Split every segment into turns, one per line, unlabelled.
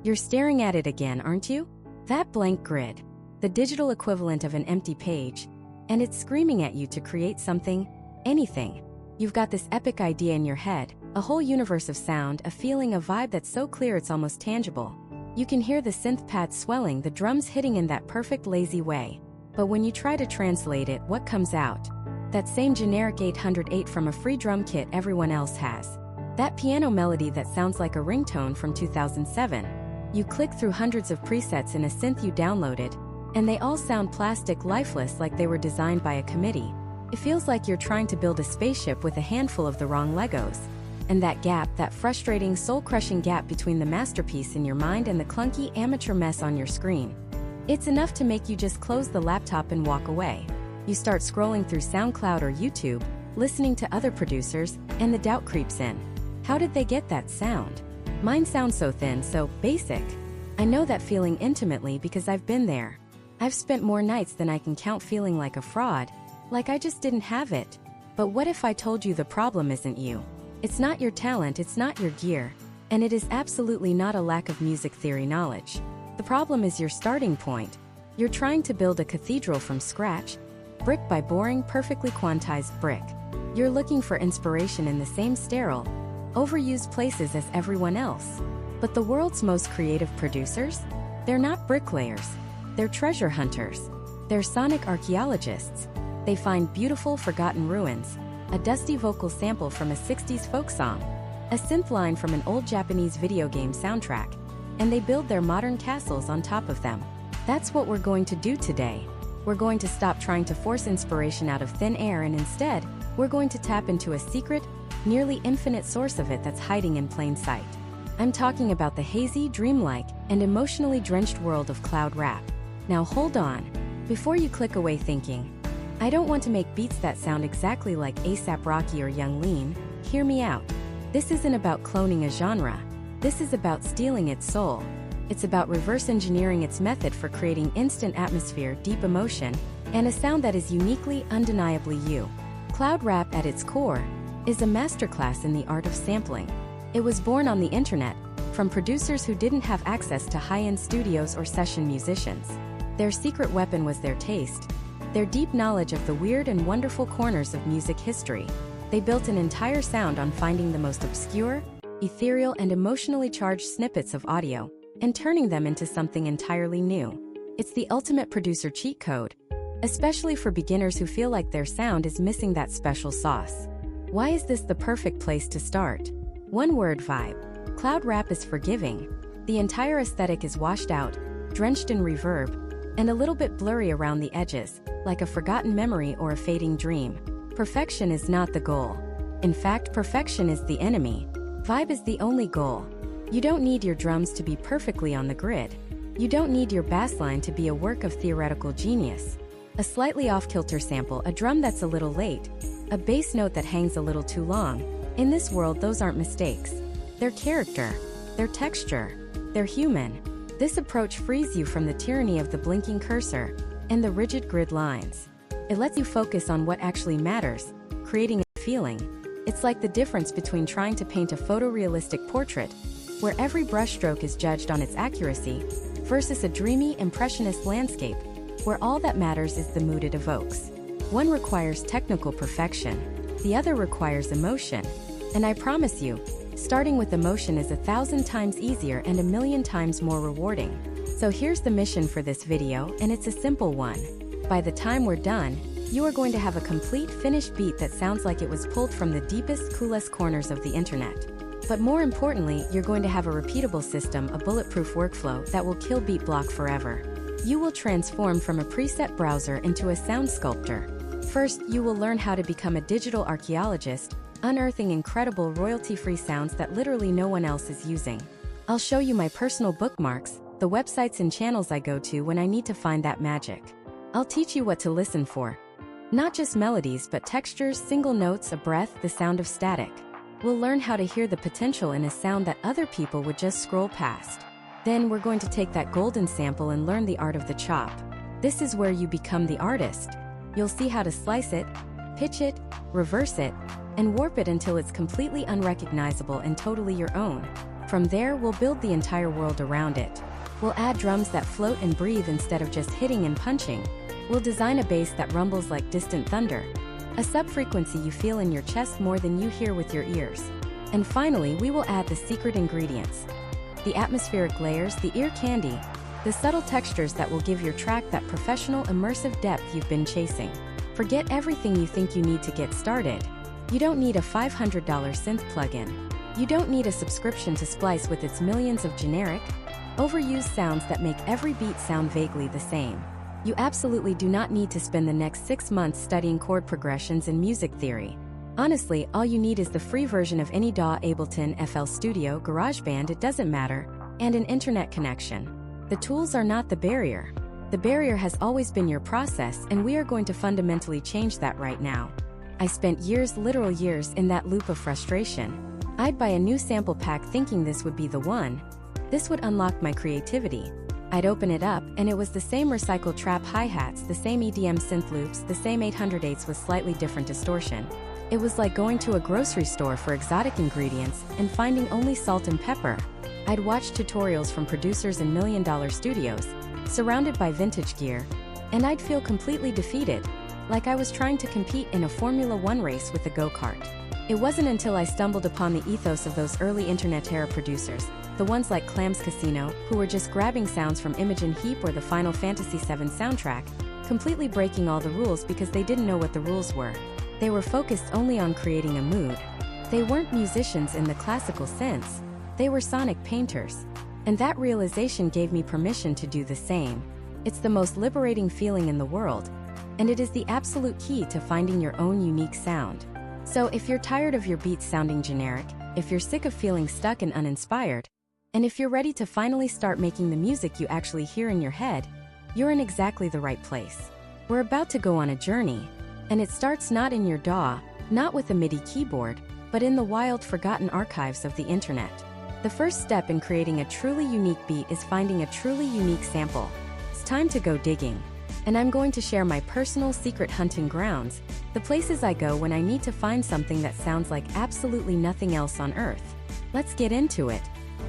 You're staring at it again, aren't you? That blank grid, the digital equivalent of an empty page, and it's screaming at you to create something, anything. You've got this epic idea in your head, a whole universe of sound, a feeling, a vibe that's so clear it's almost tangible. You can hear the synth pads swelling, the drums hitting in that perfect lazy way. But when you try to translate it, what comes out? That same generic 808 from a free drum kit everyone else has. That piano melody that sounds like a ringtone from 2007. You click through hundreds of presets in a synth you downloaded, and they all sound plastic, lifeless, like they were designed by a committee. It feels like you're trying to build a spaceship with a handful of the wrong Legos. And that gap, that frustrating, soul-crushing gap between the masterpiece in your mind and the clunky, amateur mess on your screen. It's enough to make you just close the laptop and walk away. You start scrolling through SoundCloud or YouTube, listening to other producers, and the doubt creeps in. How did they get that sound? Mine sounds so thin, so basic. I know that feeling intimately because I've been there. I've spent more nights than I can count feeling like a fraud, like I just didn't have it. But what if I told you the problem isn't you? It's not your talent, it's not your gear, and it is absolutely not a lack of music theory knowledge. The problem is your starting point. You're trying to build a cathedral from scratch, brick by boring, perfectly quantized brick. You're looking for inspiration in the same sterile, overused places as everyone else. But the world's most creative producers? They're not bricklayers. They're treasure hunters. They're sonic archaeologists. They find beautiful, forgotten ruins, a dusty vocal sample from a 60s folk song, a synth line from an old Japanese video game soundtrack, and they build their modern castles on top of them. That's what we're going to do today. We're going to stop trying to force inspiration out of thin air, and instead, we're going to tap into a secret, nearly infinite source of it that's hiding in plain sight. I'm talking about the hazy, dreamlike, and emotionally drenched world of cloud rap. Now hold on. Before you click away thinking, I don't want to make beats that sound exactly like A$AP Rocky or Young Lean, hear me out. This isn't about cloning a genre. This is about stealing its soul. It's about reverse engineering its method for creating instant atmosphere, deep emotion, and a sound that is uniquely, undeniably you. Cloud rap at its core is a masterclass in the art of sampling. It was born on the internet, from producers who didn't have access to high-end studios or session musicians. Their secret weapon was their taste, their deep knowledge of the weird and wonderful corners of music history. They built an entire sound on finding the most obscure, ethereal, and emotionally charged snippets of audio, and turning them into something entirely new. It's the ultimate producer cheat code, especially for beginners who feel like their sound is missing that special sauce. Why is this the perfect place to start? One word: vibe. Cloud rap is forgiving. The entire aesthetic is washed out, drenched in reverb, and a little bit blurry around the edges, like a forgotten memory or a fading dream. Perfection is not the goal. In fact, perfection is the enemy. Vibe is the only goal. You don't need your drums to be perfectly on the grid. You don't need your bass line to be a work of theoretical genius. A slightly off-kilter sample, a drum that's a little late, a bass note that hangs a little too long. In this world, those aren't mistakes. They're character. They're texture. They're human. This approach frees you from the tyranny of the blinking cursor and the rigid grid lines. It lets you focus on what actually matters, creating a feeling. It's like the difference between trying to paint a photorealistic portrait, where every brushstroke is judged on its accuracy, versus a dreamy, impressionist landscape, where all that matters is the mood it evokes. One requires technical perfection, the other requires emotion. And I promise you, starting with emotion is 1,000 times easier and 1,000,000 times more rewarding. So here's the mission for this video, and it's a simple one. By the time we're done, you are going to have a complete finished beat that sounds like it was pulled from the deepest, coolest corners of the internet. But more importantly, you're going to have a repeatable system, a bulletproof workflow that will kill beat block forever. You will transform from a preset browser into a sound sculptor. First, you will learn how to become a digital archaeologist, unearthing incredible royalty-free sounds that literally no one else is using. I'll show you my personal bookmarks, the websites and channels I go to when I need to find that magic. I'll teach you what to listen for. Not just melodies, but textures, single notes, a breath, the sound of static. We'll learn how to hear the potential in a sound that other people would just scroll past. Then we're going to take that golden sample and learn the art of the chop. This is where you become the artist. You'll see how to slice it, pitch it, reverse it, and warp it until it's completely unrecognizable and totally your own. From there, we'll build the entire world around it. We'll add drums that float and breathe instead of just hitting and punching. We'll design a bass that rumbles like distant thunder, a sub-frequency you feel in your chest more than you hear with your ears. And finally, we will add the secret ingredients. The atmospheric layers, the ear candy, the subtle textures that will give your track that professional, immersive depth you've been chasing. Forget everything you think you need to get started. You don't need a $500 synth plugin. You don't need a subscription to Splice with its millions of generic, overused sounds that make every beat sound vaguely the same. You absolutely do not need to spend the next 6 months studying chord progressions and music theory. Honestly, all you need is the free version of any DAW, Ableton, FL Studio, GarageBand, it doesn't matter, and an internet connection. The tools are not the barrier. The barrier has always been your process, and we are going to fundamentally change that right now. I spent years, literal years, in that loop of frustration. I'd buy a new sample pack thinking this would be the one. This would unlock my creativity. I'd open it up, and it was the same recycled trap hi-hats, the same EDM synth loops, the same 808s with slightly different distortion. It was like going to a grocery store for exotic ingredients and finding only salt and pepper. I'd watch tutorials from producers in million-dollar studios, surrounded by vintage gear, and I'd feel completely defeated, like I was trying to compete in a Formula One race with a go-kart. It wasn't until I stumbled upon the ethos of those early internet-era producers, the ones like Clams Casino, who were just grabbing sounds from Imogen Heap or the Final Fantasy VII soundtrack, completely breaking all the rules because they didn't know what the rules were. They were focused only on creating a mood. They weren't musicians in the classical sense. They were sonic painters. And that realization gave me permission to do the same. It's the most liberating feeling in the world, and it is the absolute key to finding your own unique sound. So if you're tired of your beats sounding generic, if you're sick of feeling stuck and uninspired, and if you're ready to finally start making the music you actually hear in your head, you're in exactly the right place. We're about to go on a journey, and it starts not in your DAW, not with a MIDI keyboard, but in the wild, forgotten archives of the internet. The first step in creating a truly unique beat is finding a truly unique sample. It's time to go digging. And I'm going to share my personal secret hunting grounds, the places I go when I need to find something that sounds like absolutely nothing else on earth. Let's get into it.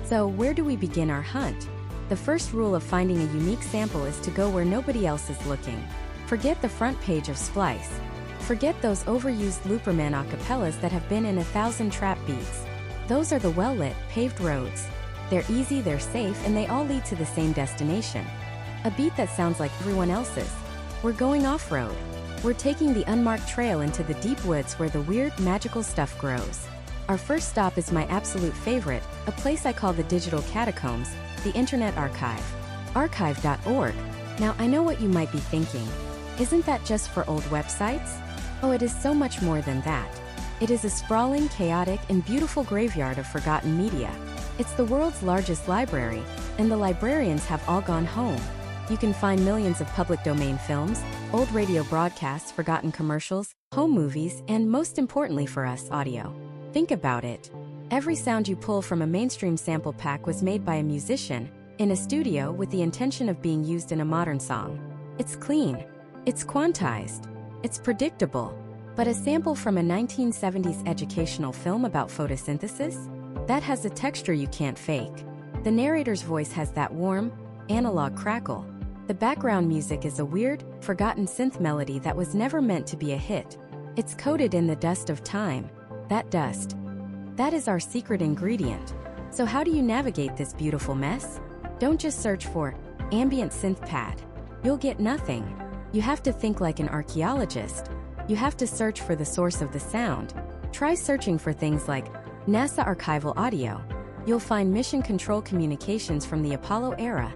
So, where do we begin our hunt? The first rule of finding a unique sample is to go where nobody else is looking. Forget the front page of Splice. Forget those overused Looperman acapellas that have been in 1,000 trap beats. Those are the well-lit, paved roads. They're easy, they're safe, and they all lead to the same destination. A beat that sounds like everyone else's. We're going off-road. We're taking the unmarked trail into the deep woods where the weird, magical stuff grows. Our first stop is my absolute favorite, a place I call the digital catacombs, the Internet Archive. Archive.org. Now, I know what you might be thinking. Isn't that just for old websites? Oh, it is so much more than that. It is a sprawling, chaotic, and beautiful graveyard of forgotten media. It's the world's largest library, and the librarians have all gone home. You can find millions of public domain films, old radio broadcasts, forgotten commercials, home movies, and most importantly for us, audio. Think about it. Every sound you pull from a mainstream sample pack was made by a musician, in a studio with the intention of being used in a modern song. It's clean. It's quantized. It's predictable. But a sample from a 1970s educational film about photosynthesis? That has a texture you can't fake. The narrator's voice has that warm, analog crackle. The background music is a weird, forgotten synth melody that was never meant to be a hit. It's coated in the dust of time. That dust. That is our secret ingredient. So how do you navigate this beautiful mess? Don't just search for ambient synth pad. You'll get nothing. You have to think like an archaeologist. You have to search for the source of the sound. Try searching for things like NASA archival audio. You'll find mission control communications from the Apollo era.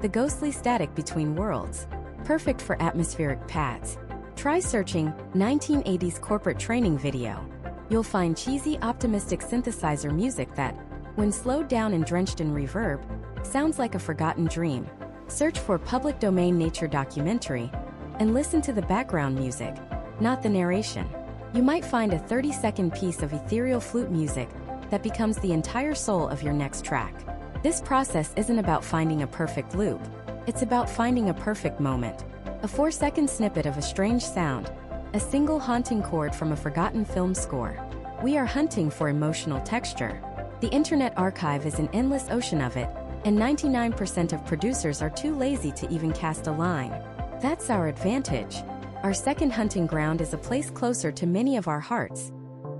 The ghostly static between worlds. Perfect for atmospheric pads. Try searching 1980s corporate training video. You'll find cheesy, optimistic synthesizer music that, when slowed down and drenched in reverb, sounds like a forgotten dream. Search for public domain nature documentary and listen to the background music, not the narration. You might find a 30-second piece of ethereal flute music that becomes the entire soul of your next track. This process isn't about finding a perfect loop. It's about finding a perfect moment. A 4-second snippet of a strange sound, a single haunting chord from a forgotten film score. We are hunting for emotional texture. The Internet Archive is an endless ocean of it, and 99% of producers are too lazy to even cast a line. That's our advantage. Our second hunting ground is a place closer to many of our hearts: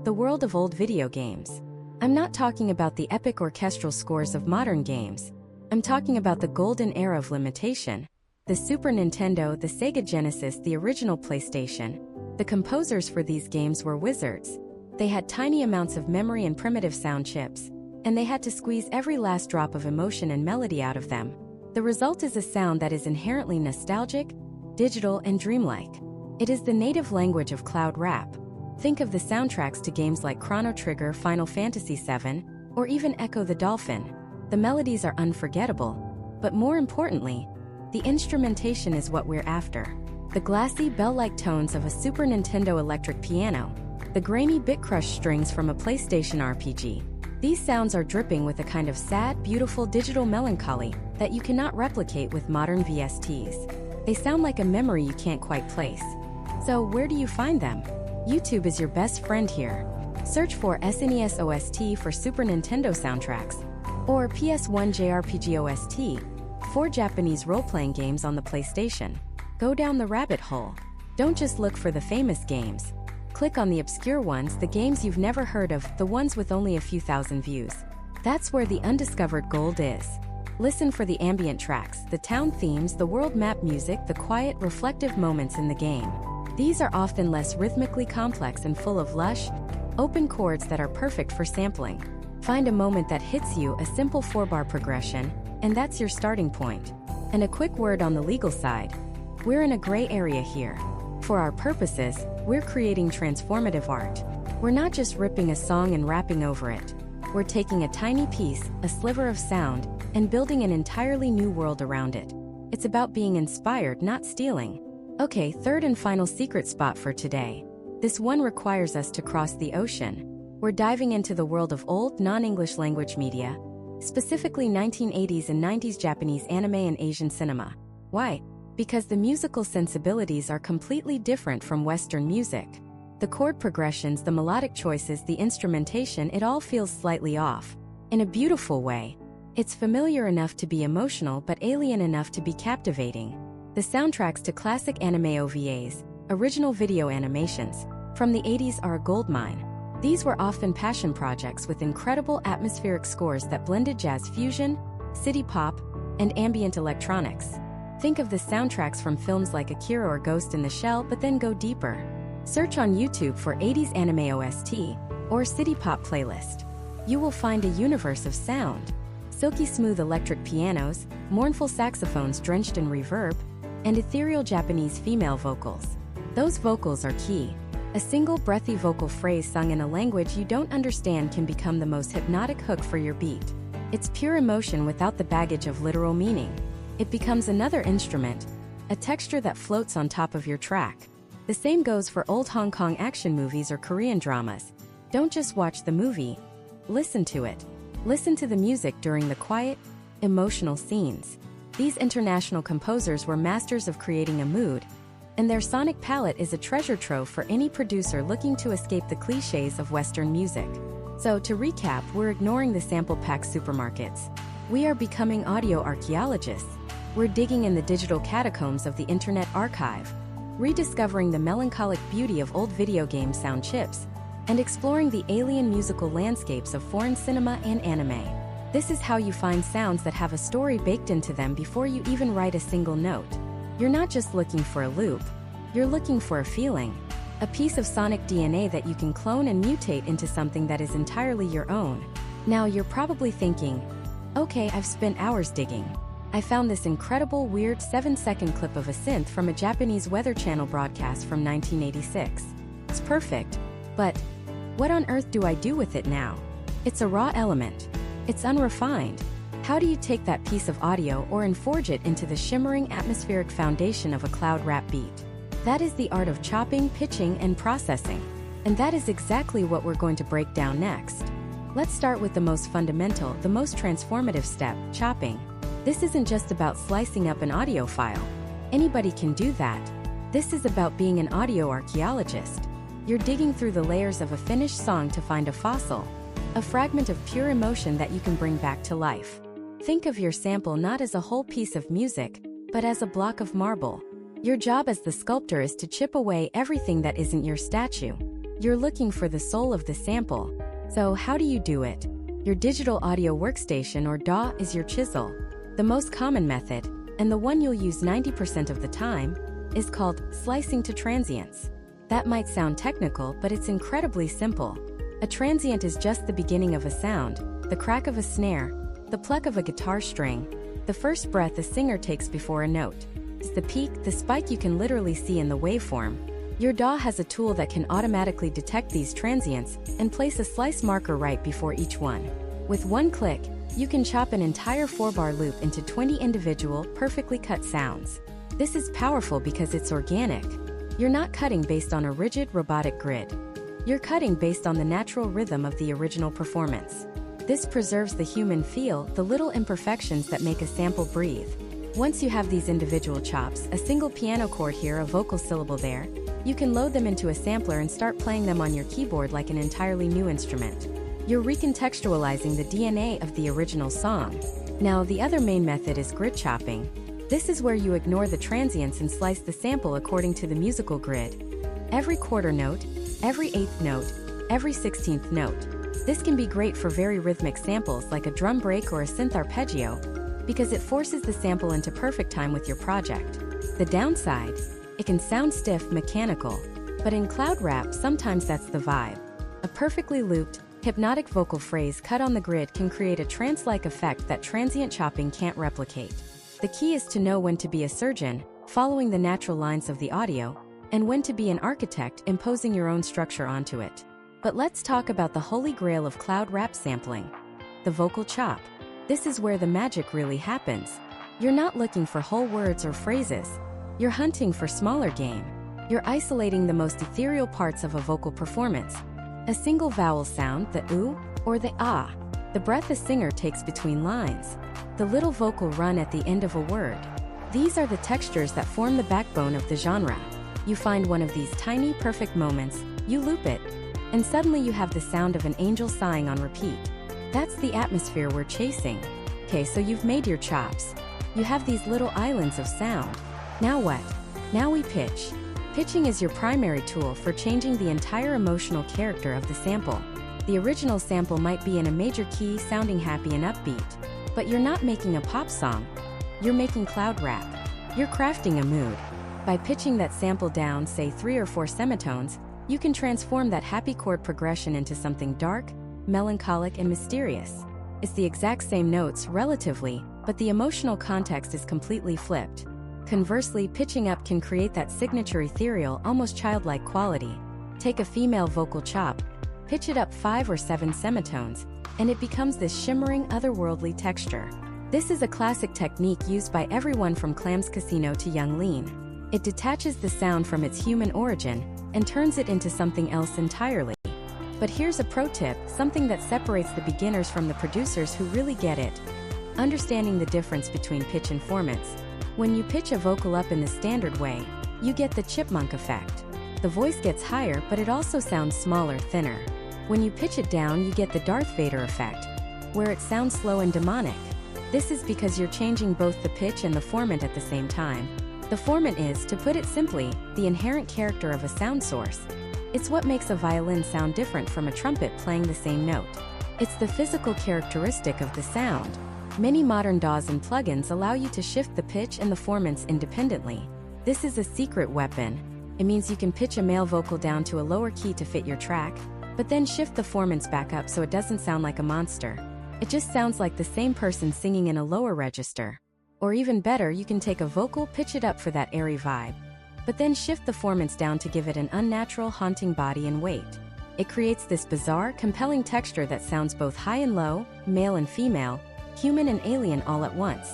the world of old video games. I'm not talking about the epic orchestral scores of modern games. I'm talking about the golden era of limitation. The Super Nintendo, the Sega Genesis, the original PlayStation. The composers for these games were wizards. They had tiny amounts of memory and primitive sound chips, and they had to squeeze every last drop of emotion and melody out of them. The result is a sound that is inherently nostalgic, digital, and dreamlike. It is the native language of cloud rap. Think of the soundtracks to games like Chrono Trigger, Final Fantasy VII, or even Echo the Dolphin. The melodies are unforgettable, but more importantly, the instrumentation is what we're after. The glassy, bell-like tones of a Super Nintendo electric piano, the grainy bit-crush strings from a PlayStation RPG. These sounds are dripping with a kind of sad, beautiful digital melancholy that you cannot replicate with modern VSTs. They sound like a memory you can't quite place. So where do you find them? YouTube is your best friend here. Search for SNES OST for Super Nintendo soundtracks, or PS1 JRPG OST for Japanese role-playing games on the PlayStation. Go down the rabbit hole. Don't just look for the famous games. Click on the obscure ones, the games you've never heard of, the ones with only a few thousand views. That's where the undiscovered gold is. Listen for the ambient tracks, the town themes, the world map music, the quiet, reflective moments in the game. These are often less rhythmically complex and full of lush, open chords that are perfect for sampling. Find a moment that hits you, a simple 4-bar progression, and that's your starting point. And a quick word on the legal side. We're in a gray area here. For our purposes, we're creating transformative art. We're not just ripping a song and rapping over it. We're taking a tiny piece, a sliver of sound, and building an entirely new world around it. It's about being inspired, not stealing. Okay, third and final secret spot for today. This one requires us to cross the ocean. We're diving into the world of old, non-English language media, specifically 1980s and 90s Japanese anime and Asian cinema. Why? Because the musical sensibilities are completely different from Western music. The chord progressions, the melodic choices, the instrumentation, it all feels slightly off. In a beautiful way. It's familiar enough to be emotional but alien enough to be captivating. The soundtracks to classic anime OVAs, original video animations, from the 80s are a goldmine. These were often passion projects with incredible atmospheric scores that blended jazz fusion, city pop, and ambient electronics. Think of the soundtracks from films like Akira or Ghost in the Shell, but then go deeper. Search on YouTube for 80s anime OST or city pop playlist. You will find a universe of sound. Silky smooth electric pianos, mournful saxophones drenched in reverb, and ethereal Japanese female vocals. Those vocals are key. A single breathy vocal phrase sung in a language you don't understand can become the most hypnotic hook for your beat. It's pure emotion without the baggage of literal meaning. It becomes another instrument, a texture that floats on top of your track. The same goes for old Hong Kong action movies or Korean dramas. Don't just watch the movie, listen to it. Listen to the music during the quiet, emotional scenes. These international composers were masters of creating a mood, and their sonic palette is a treasure trove for any producer looking to escape the cliches of Western music. So to recap, we're ignoring the sample-packed supermarkets. We are becoming audio archaeologists. We're digging in the digital catacombs of the Internet Archive, rediscovering the melancholic beauty of old video game sound chips, and exploring the alien musical landscapes of foreign cinema and anime. This is how you find sounds that have a story baked into them before you even write a single note. You're not just looking for a loop, you're looking for a feeling, a piece of sonic DNA that you can clone and mutate into something that is entirely your own. Now you're probably thinking, okay, I've spent hours digging. I found this incredible, weird 7-second clip of a synth from a Japanese Weather Channel broadcast from 1986. It's perfect, but what on earth do I do with it now? It's a raw element. It's unrefined. How do you take that piece of audio and forge it into the shimmering atmospheric foundation of a cloud rap beat? That is the art of chopping, pitching, and processing. And that is exactly what we're going to break down next. Let's start with the most fundamental, the most transformative step, chopping. This isn't just about slicing up an audio file. Anybody can do that. This is about being an audio archaeologist. You're digging through the layers of a finished song to find a fossil, a fragment of pure emotion that you can bring back to life. Think of your sample not as a whole piece of music, but as a block of marble. Your job as the sculptor is to chip away everything that isn't your statue. You're looking for the soul of the sample. So how do you do it? Your digital audio workstation or DAW is your chisel. The most common method, and the one you'll use 90% of the time, is called slicing to transients. That might sound technical, but it's incredibly simple. A transient is just the beginning of a sound, the crack of a snare, the pluck of a guitar string, the first breath a singer takes before a note. It's the peak, the spike you can literally see in the waveform. Your DAW has a tool that can automatically detect these transients and place a slice marker right before each one. With one click, you can chop an entire 4-bar loop into 20 individual, perfectly cut sounds. This is powerful because it's organic. You're not cutting based on a rigid, robotic grid. You're cutting based on the natural rhythm of the original performance. This preserves the human feel, the little imperfections that make a sample breathe. Once you have these individual chops, a single piano chord here, a vocal syllable there, you can load them into a sampler and start playing them on your keyboard like an entirely new instrument. You're recontextualizing the DNA of the original song. Now, the other main method is grid chopping. This is where you ignore the transients and slice the sample according to the musical grid. Every quarter note, every 8th note, every 16th note. This can be great for very rhythmic samples like a drum break or a synth arpeggio, because it forces the sample into perfect time with your project. The downside? It can sound stiff, mechanical, but in cloud rap, sometimes that's the vibe. A perfectly looped, hypnotic vocal phrase cut on the grid can create a trance-like effect that transient chopping can't replicate. The key is to know when to be a surgeon, following the natural lines of the audio, and when to be an architect, imposing your own structure onto it. But let's talk about the holy grail of cloud rap sampling, the vocal chop. This is where the magic really happens. You're not looking for whole words or phrases. You're hunting for smaller game. You're isolating the most ethereal parts of a vocal performance. A single vowel sound, the ooh, or the ah. The breath a singer takes between lines. The little vocal run at the end of a word. These are the textures that form the backbone of the genre. You find one of these tiny, perfect moments, you loop it, and suddenly you have the sound of an angel sighing on repeat. That's the atmosphere we're chasing. Okay, so you've made your chops. You have these little islands of sound. Now what? Now we pitch. Pitching is your primary tool for changing the entire emotional character of the sample. The original sample might be in a major key, sounding happy and upbeat, but you're not making a pop song. You're making cloud rap. You're crafting a mood. By pitching that sample down, say 3 or 4 semitones, you can transform that happy chord progression into something dark, melancholic, and mysterious. It's the exact same notes, relatively, but the emotional context is completely flipped. Conversely, pitching up can create that signature ethereal, almost childlike quality. Take a female vocal chop, pitch it up 5 or 7 semitones, and it becomes this shimmering, otherworldly texture. This is a classic technique used by everyone from Clams Casino to Young Lean. It detaches the sound from its human origin and turns it into something else entirely. But here's a pro tip, something that separates the beginners from the producers who really get it. Understanding the difference between pitch and formants. When you pitch a vocal up in the standard way, you get the chipmunk effect. The voice gets higher, but it also sounds smaller, thinner. When you pitch it down, you get the Darth Vader effect, where it sounds slow and demonic. This is because you're changing both the pitch and the formant at the same time. The formant is, to put it simply, the inherent character of a sound source. It's what makes a violin sound different from a trumpet playing the same note. It's the physical characteristic of the sound. Many modern DAWs and plugins allow you to shift the pitch and the formants independently. This is a secret weapon. It means you can pitch a male vocal down to a lower key to fit your track, but then shift the formants back up so it doesn't sound like a monster. It just sounds like the same person singing in a lower register. Or even better, you can take a vocal, pitch it up for that airy vibe, but then shift the formants down to give it an unnatural, haunting body and weight. It creates this bizarre, compelling texture that sounds both high and low, male and female, human and alien all at once.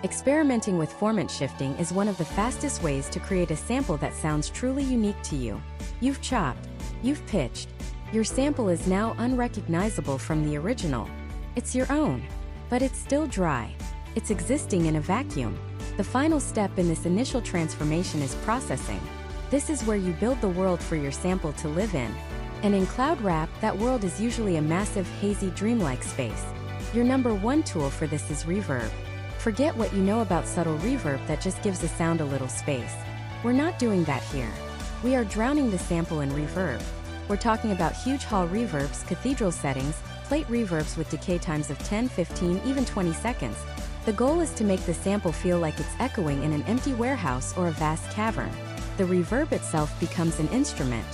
Experimenting with formant shifting is one of the fastest ways to create a sample that sounds truly unique to you. You've chopped, you've pitched. Your sample is now unrecognizable from the original. It's your own, but it's still dry. It's existing in a vacuum. The final step in this initial transformation is processing. This is where you build the world for your sample to live in. And in cloud rap, that world is usually a massive, hazy, dreamlike space. Your number one tool for this is reverb. Forget what you know about subtle reverb that just gives a sound a little space. We're not doing that here. We are drowning the sample in reverb. We're talking about huge hall reverbs, cathedral settings, plate reverbs with decay times of 10, 15, even 20 seconds. The goal is to make the sample feel like it's echoing in an empty warehouse or a vast cavern. The reverb itself becomes an instrument.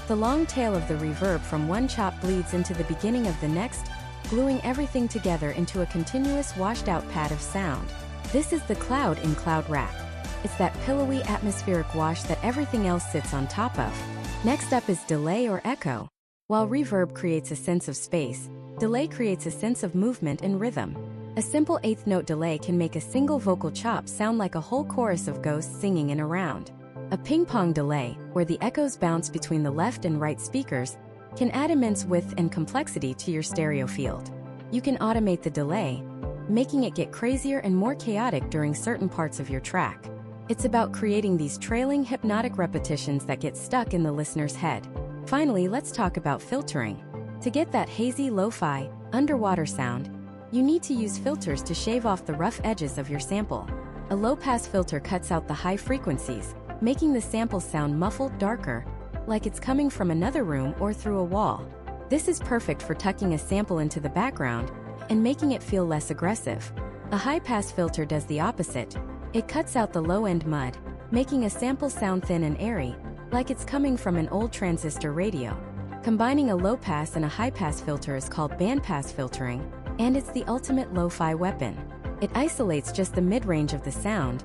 The long tail of the reverb from one chop bleeds into the beginning of the next, gluing everything together into a continuous washed-out pad of sound. This is the cloud in cloud rap. It's that pillowy atmospheric wash that everything else sits on top of. Next up is delay or echo. While reverb creates a sense of space, delay creates a sense of movement and rhythm. A simple eighth note delay can make a single vocal chop sound like a whole chorus of ghosts singing in a round. A ping-pong delay, where the echoes bounce between the left and right speakers, can add immense width and complexity to your stereo field. You can automate the delay, making it get crazier and more chaotic during certain parts of your track. It's about creating these trailing, hypnotic repetitions that get stuck in the listener's head. Finally, let's talk about filtering. To get that hazy, lo-fi, underwater sound, you need to use filters to shave off the rough edges of your sample. A low-pass filter cuts out the high frequencies, making the sample sound muffled, darker, like it's coming from another room or through a wall. This is perfect for tucking a sample into the background and making it feel less aggressive. A high-pass filter does the opposite. It cuts out the low-end mud, making a sample sound thin and airy, like it's coming from an old transistor radio. Combining a low-pass and a high-pass filter is called bandpass filtering, and it's the ultimate lo-fi weapon. It isolates just the mid-range of the sound,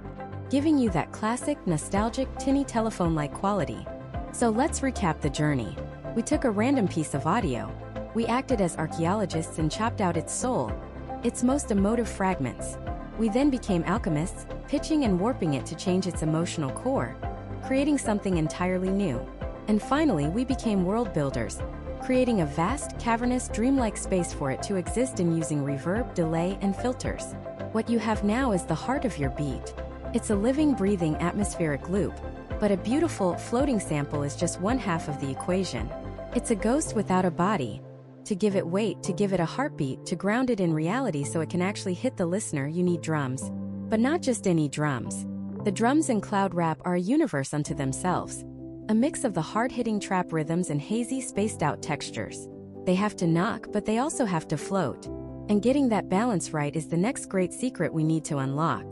giving you that classic, nostalgic, tinny telephone-like quality. So let's recap the journey. We took a random piece of audio. We acted as archaeologists and chopped out its soul, its most emotive fragments. We then became alchemists, pitching and warping it to change its emotional core, creating something entirely new. And finally, we became world builders, creating a vast, cavernous, dreamlike space for it to exist in using reverb, delay, and filters. What you have now is the heart of your beat. It's a living, breathing, atmospheric loop, but a beautiful, floating sample is just one half of the equation. It's a ghost without a body. To give it weight, to give it a heartbeat, to ground it in reality so it can actually hit the listener, you need drums. But not just any drums. The drums in cloud rap are a universe unto themselves. A mix of the hard-hitting trap rhythms and hazy, spaced-out textures. They have to knock, but they also have to float. And getting that balance right is the next great secret we need to unlock.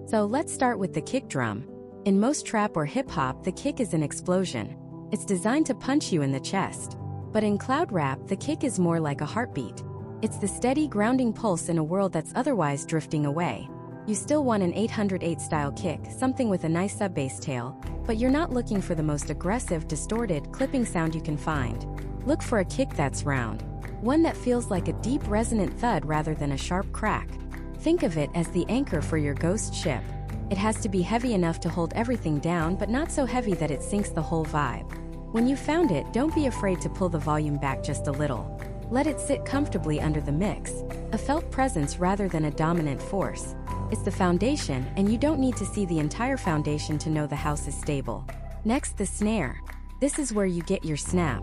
So let's start with the kick drum. In most trap or hip-hop, the kick is an explosion. It's designed to punch you in the chest. But in cloud rap, the kick is more like a heartbeat. It's the steady, grounding pulse in a world that's otherwise drifting away. You still want an 808-style kick, something with a nice sub-bass tail, but you're not looking for the most aggressive, distorted, clipping sound you can find. Look for a kick that's round. One that feels like a deep, resonant thud rather than a sharp crack. Think of it as the anchor for your ghost ship. It has to be heavy enough to hold everything down, but not so heavy that it sinks the whole vibe. When you found it, don't be afraid to pull the volume back just a little. Let it sit comfortably under the mix, a felt presence rather than a dominant force. It's the foundation, and you don't need to see the entire foundation to know the house is stable. Next, the snare. This is where you get your snap.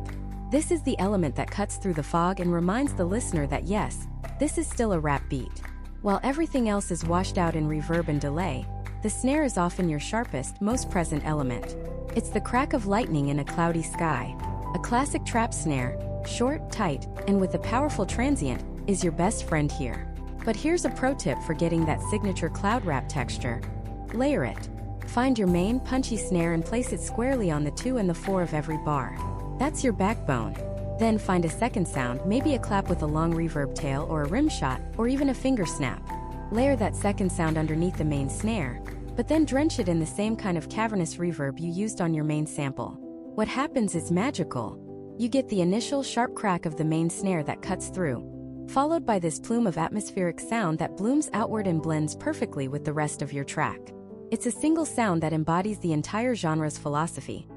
This is the element that cuts through the fog and reminds the listener that yes, this is still a rap beat. While everything else is washed out in reverb and delay, the snare is often your sharpest, most present element. It's the crack of lightning in a cloudy sky. A classic trap snare, short, tight, and with a powerful transient, is your best friend here. But here's a pro tip for getting that signature cloud rap texture. Layer it. Find your main, punchy snare and place it squarely on the 2 and the 4 of every bar. That's your backbone. Then find a second sound, maybe a clap with a long reverb tail or a rim shot, or even a finger snap. Layer that second sound underneath the main snare, but then drench it in the same kind of cavernous reverb you used on your main sample. What happens is magical. You get the initial sharp crack of the main snare that cuts through, followed by this plume of atmospheric sound that blooms outward and blends perfectly with the rest of your track. It's a single sound that embodies the entire genre's philosophy.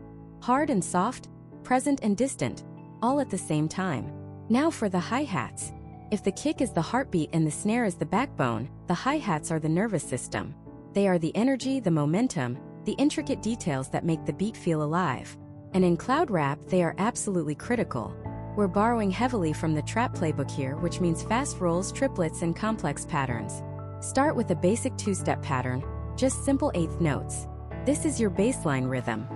Hard and soft, present and distant, all at the same time. Now for the hi-hats. If the kick is the heartbeat and the snare is the backbone, the hi-hats are the nervous system. They are the energy, the momentum, the intricate details that make the beat feel alive. And in cloud rap, they are absolutely critical. We're borrowing heavily from the trap playbook here, which means fast rolls, triplets, and complex patterns. Start with a basic two-step pattern, just simple eighth notes. This is your baseline rhythm.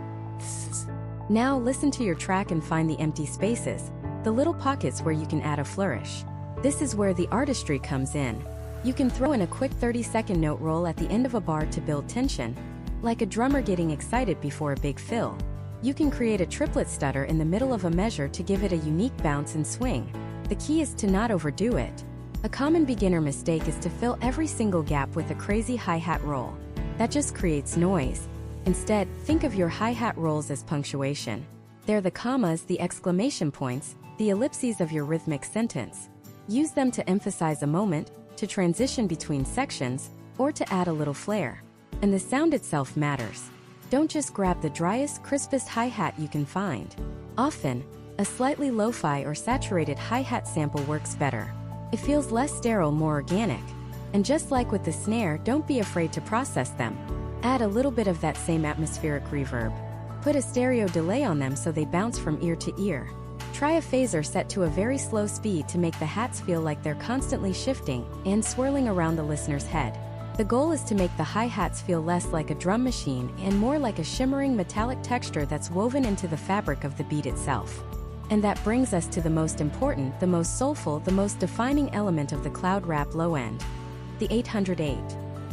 Now listen to your track and find the empty spaces, the little pockets where you can add a flourish. This is where the artistry comes in. You can throw in a quick 30-second note roll at the end of a bar to build tension, like a drummer getting excited before a big fill. You can create a triplet stutter in the middle of a measure to give it a unique bounce and swing. The key is to not overdo it. A common beginner mistake is to fill every single gap with a crazy hi-hat roll. That just creates noise. Instead, think of your hi-hat rolls as punctuation. They're the commas, the exclamation points, the ellipses of your rhythmic sentence. Use them to emphasize a moment, to transition between sections, or to add a little flair. And the sound itself matters. Don't just grab the driest, crispest hi-hat you can find. Often, a slightly lo-fi or saturated hi-hat sample works better. It feels less sterile, more organic. And just like with the snare, don't be afraid to process them. Add a little bit of that same atmospheric reverb. Put a stereo delay on them so they bounce from ear to ear. Try a phaser set to a very slow speed to make the hats feel like they're constantly shifting and swirling around the listener's head. The goal is to make the hi-hats feel less like a drum machine and more like a shimmering metallic texture that's woven into the fabric of the beat itself. And that brings us to the most important, the most soulful, the most defining element of the cloud rap low end. The 808.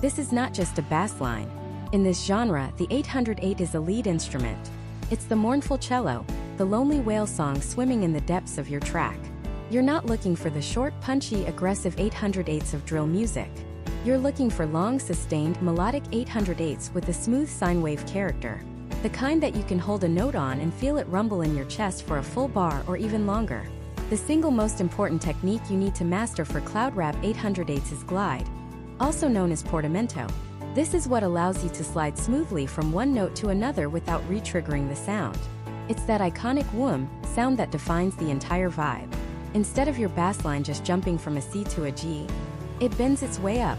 This is not just a bass line. In this genre, the 808 is a lead instrument. It's the mournful cello, the lonely whale song swimming in the depths of your track. You're not looking for the short, punchy, aggressive 808s of drill music. You're looking for long, sustained, melodic 808s with a smooth sine wave character. The kind that you can hold a note on and feel it rumble in your chest for a full bar or even longer. The single most important technique you need to master for cloud rap 808s is glide, also known as portamento. This is what allows you to slide smoothly from one note to another without re-triggering the sound. It's that iconic whoom sound that defines the entire vibe. Instead of your bass line just jumping from a C to a G, it bends its way up,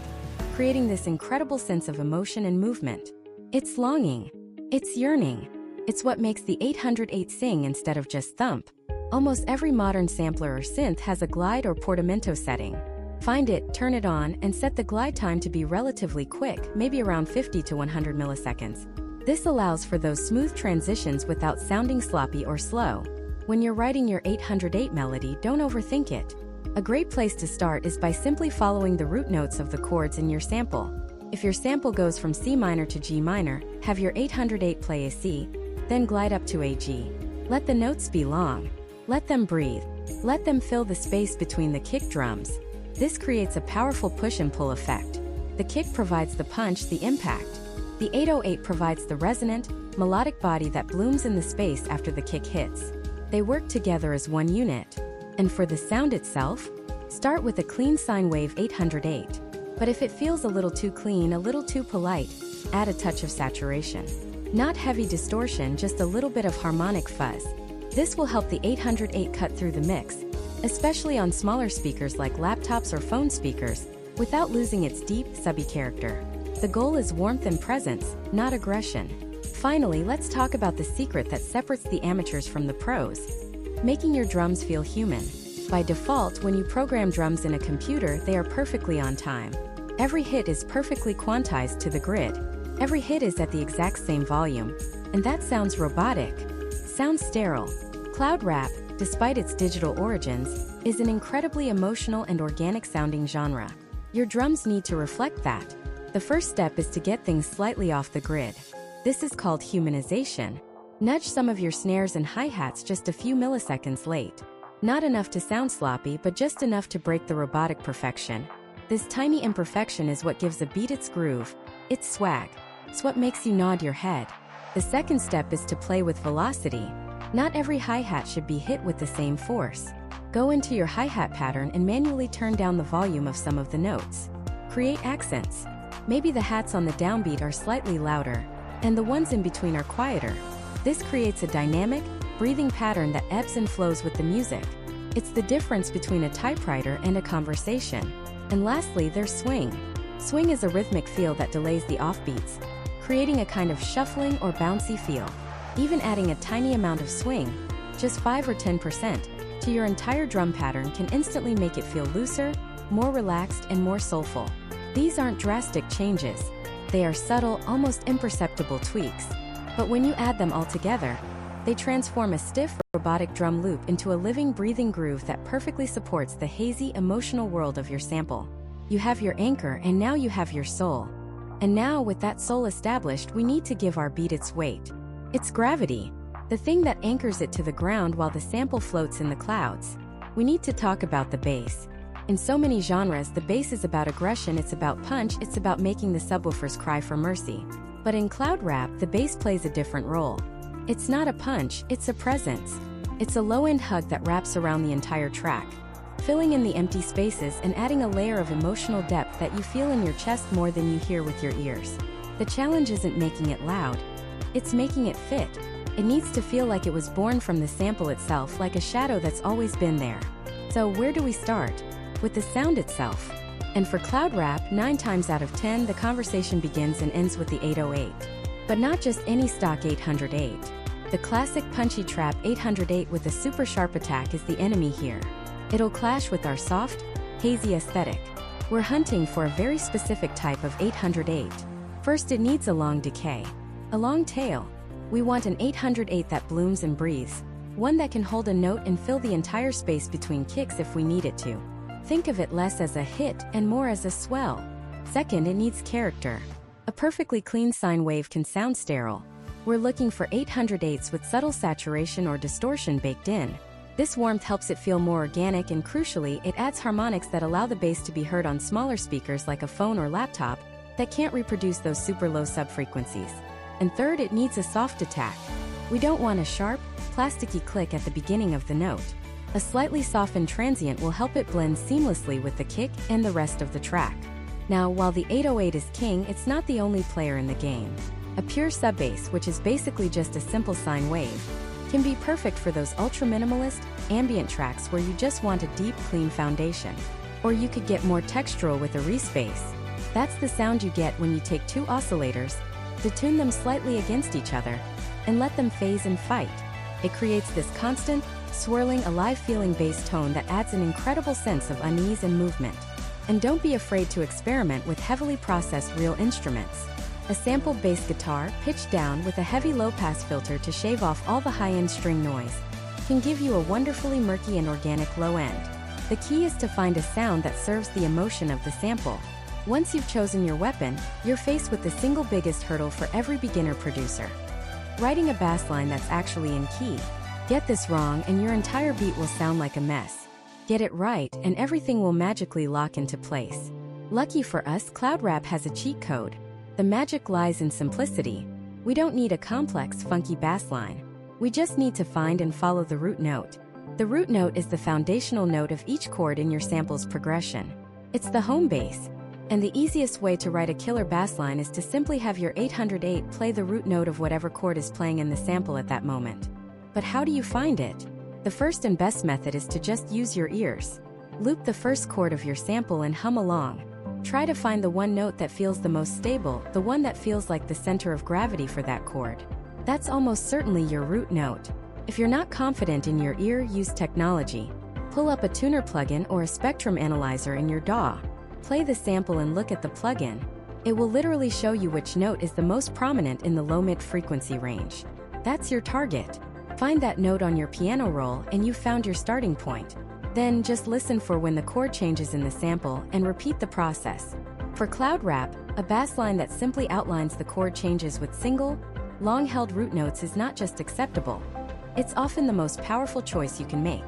creating this incredible sense of emotion and movement. It's longing. It's yearning. It's what makes the 808 sing instead of just thump. Almost every modern sampler or synth has a glide or portamento setting. Find it, turn it on, and set the glide time to be relatively quick, maybe around 50 to 100 milliseconds. This allows for those smooth transitions without sounding sloppy or slow. When you're writing your 808 melody, don't overthink it. A great place to start is by simply following the root notes of the chords in your sample. If your sample goes from C minor to G minor, have your 808 play a C, then glide up to a G. Let the notes be long. Let them breathe. Let them fill the space between the kick drums. This creates a powerful push and pull effect. The kick provides the punch, the impact. The 808 provides the resonant, melodic body that blooms in the space after the kick hits. They work together as one unit. And for the sound itself, start with a clean sine wave 808. But if it feels a little too clean, a little too polite, add a touch of saturation. Not heavy distortion, just a little bit of harmonic fuzz. This will help the 808 cut through the mix, especially on smaller speakers like laptops or phone speakers, without losing its deep, subby character. The goal is warmth and presence, not aggression. Finally, let's talk about the secret that separates the amateurs from the pros. Making your drums feel human. By default, when you program drums in a computer, they are perfectly on time. Every hit is perfectly quantized to the grid. Every hit is at the exact same volume. And that sounds robotic. Sounds sterile. Cloud rap, despite its digital origins, is an incredibly emotional and organic sounding genre. Your drums need to reflect that. The first step is to get things slightly off the grid. This is called humanization. Nudge some of your snares and hi-hats just a few milliseconds late. Not enough to sound sloppy, but just enough to break the robotic perfection. This tiny imperfection is what gives a beat its groove, its swag. It's what makes you nod your head. The second step is to play with velocity. Not every hi-hat should be hit with the same force. Go into your hi-hat pattern and manually turn down the volume of some of the notes. Create accents. Maybe the hats on the downbeat are slightly louder, and the ones in between are quieter. This creates a dynamic, breathing pattern that ebbs and flows with the music. It's the difference between a typewriter and a conversation. And lastly, there's swing. Swing is a rhythmic feel that delays the offbeats, creating a kind of shuffling or bouncy feel. Even adding a tiny amount of swing, just 5 or 10%, to your entire drum pattern can instantly make it feel looser, more relaxed, and more soulful. These aren't drastic changes. They are subtle, almost imperceptible tweaks. But when you add them all together, they transform a stiff, robotic drum loop into a living, breathing groove that perfectly supports the hazy, emotional world of your sample. You have your anchor, and now you have your soul. And now, with that soul established, we need to give our beat its weight. It's gravity, the thing that anchors it to the ground while the sample floats in the clouds. We need to talk about the bass. In so many genres, the bass is about aggression, it's about punch, it's about making the subwoofers cry for mercy. But in cloud rap, the bass plays a different role. It's not a punch, it's a presence. It's a low-end hug that wraps around the entire track, filling in the empty spaces and adding a layer of emotional depth that you feel in your chest more than you hear with your ears. The challenge isn't making it loud, it's making it fit. It needs to feel like it was born from the sample itself, like a shadow that's always been there. So where do we start? With the sound itself. And for cloud rap, 9 times out of 10, the conversation begins and ends with the 808. But not just any stock 808. The classic punchy trap 808 with a super sharp attack is the enemy here. It'll clash with our soft, hazy aesthetic. We're hunting for a very specific type of 808. First, it needs a long decay. A long tail. We want an 808 that blooms and breathes. One that can hold a note and fill the entire space between kicks if we need it to. Think of it less as a hit and more as a swell. Second, it needs character. A perfectly clean sine wave can sound sterile. We're looking for 808s with subtle saturation or distortion baked in. This warmth helps it feel more organic, and crucially, it adds harmonics that allow the bass to be heard on smaller speakers like a phone or laptop that can't reproduce those super low subfrequencies. And third, it needs a soft attack. We don't want a sharp, plasticky click at the beginning of the note. A slightly softened transient will help it blend seamlessly with the kick and the rest of the track. Now, while the 808 is king, it's not the only player in the game. A pure sub-bass, which is basically just a simple sine wave, can be perfect for those ultra-minimalist, ambient tracks where you just want a deep, clean foundation. Or you could get more textural with a respace. That's the sound you get when you take 2 oscillators, detune them slightly against each other, and let them phase and fight. It creates this constant, swirling, alive-feeling bass tone that adds an incredible sense of unease and movement. And don't be afraid to experiment with heavily processed real instruments. A sampled bass guitar, pitched down with a heavy low-pass filter to shave off all the high-end string noise, can give you a wonderfully murky and organic low end. The key is to find a sound that serves the emotion of the sample. Once you've chosen your weapon, you're faced with the single biggest hurdle for every beginner producer: writing a bass line that's actually in key. Get this wrong and your entire beat will sound like a mess. Get it right and everything will magically lock into place. Lucky for us, cloud rap has a cheat code. The magic lies in simplicity. We don't need a complex, funky bass line. We just need to find and follow the root note. The root note is the foundational note of each chord in your sample's progression. It's the home base. And the easiest way to write a killer bass line is to simply have your 808 play the root note of whatever chord is playing in the sample at that moment. But how do you find it? The first and best method is to just use your ears. Loop the first chord of your sample and hum along. Try to find the one note that feels the most stable, the one that feels like the center of gravity for that chord. That's almost certainly your root note. If you're not confident in your ear, use technology. Pull up a tuner plugin or a spectrum analyzer in your DAW. Play the sample and look at the plugin. It will literally show you which note is the most prominent in the low-mid frequency range. That's your target. Find that note on your piano roll and you've found your starting point. Then just listen for when the chord changes in the sample and repeat the process. For cloud rap, a bass line that simply outlines the chord changes with single, long-held root notes is not just acceptable. It's often the most powerful choice you can make.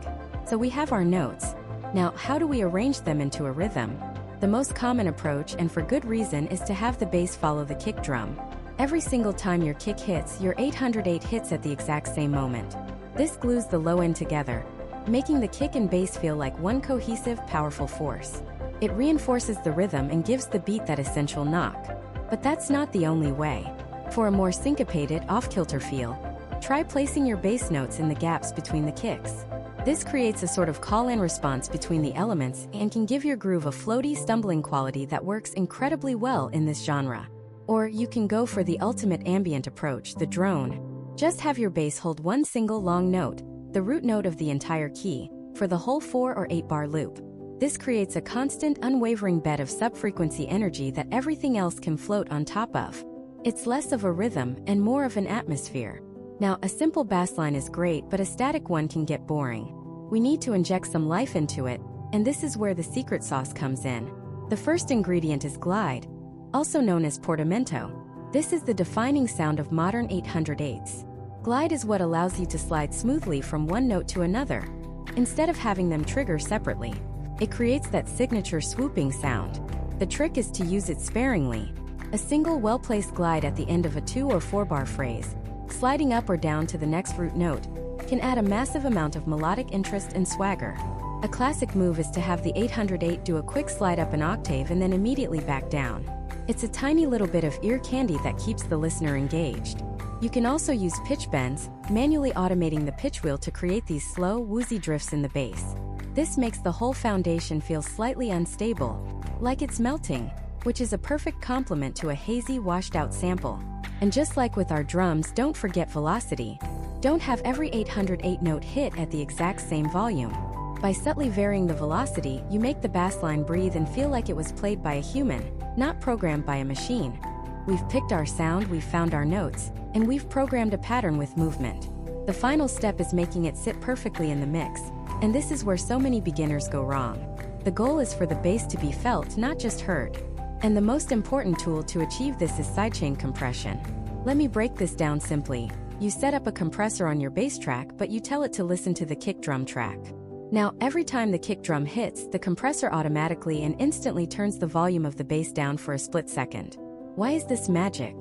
So we have our notes. Now, how do we arrange them into a rhythm? The most common approach, and for good reason, is to have the bass follow the kick drum. Every single time your kick hits, your 808 hits at the exact same moment. This glues the low end together, making the kick and bass feel like one cohesive, powerful force. It reinforces the rhythm and gives the beat that essential knock. But that's not the only way. For a more syncopated, off-kilter feel, try placing your bass notes in the gaps between the kicks. This creates a sort of call-and response between the elements and can give your groove a floaty, stumbling quality that works incredibly well in this genre. Or you can go for the ultimate ambient approach, the drone. Just have your bass hold one single long note, the root note of the entire key, for the whole 4 or 8 bar loop. This creates a constant, unwavering bed of sub-frequency energy that everything else can float on top of. It's less of a rhythm and more of an atmosphere. Now, a simple bass line is great, but a static one can get boring. We need to inject some life into it, and this is where the secret sauce comes in. The first ingredient is glide, also known as portamento. This is the defining sound of modern 808s. Glide is what allows you to slide smoothly from one note to another, instead of having them trigger separately. It creates that signature swooping sound. The trick is to use it sparingly. A single well-placed glide at the end of a 2 or 4 bar phrase, sliding up or down to the next root note, can add a massive amount of melodic interest and swagger. A classic move is to have the 808 do a quick slide up an octave and then immediately back down. It's a tiny little bit of ear candy that keeps the listener engaged. You can also use pitch bends, manually automating the pitch wheel to create these slow, woozy drifts in the bass. This makes the whole foundation feel slightly unstable, like it's melting, which is a perfect complement to a hazy, washed-out sample. And just like with our drums, don't forget velocity. Don't have every 808 note hit at the exact same volume. By subtly varying the velocity, you make the bass line breathe and feel like it was played by a human, not programmed by a machine. We've picked our sound, we've found our notes, and we've programmed a pattern with movement. The final step is making it sit perfectly in the mix, and this is where so many beginners go wrong. The goal is for the bass to be felt, not just heard. And the most important tool to achieve this is sidechain compression. Let me break this down simply. You set up a compressor on your bass track, but you tell it to listen to the kick drum track. Now, every time the kick drum hits, the compressor automatically and instantly turns the volume of the bass down for a split second. Why is this magic?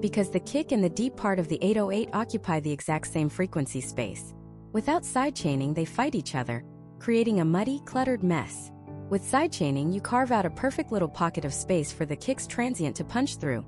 Because the kick and the deep part of the 808 occupy the exact same frequency space. Without sidechaining, they fight each other, creating a muddy, cluttered mess. With sidechaining, you carve out a perfect little pocket of space for the kick's transient to punch through,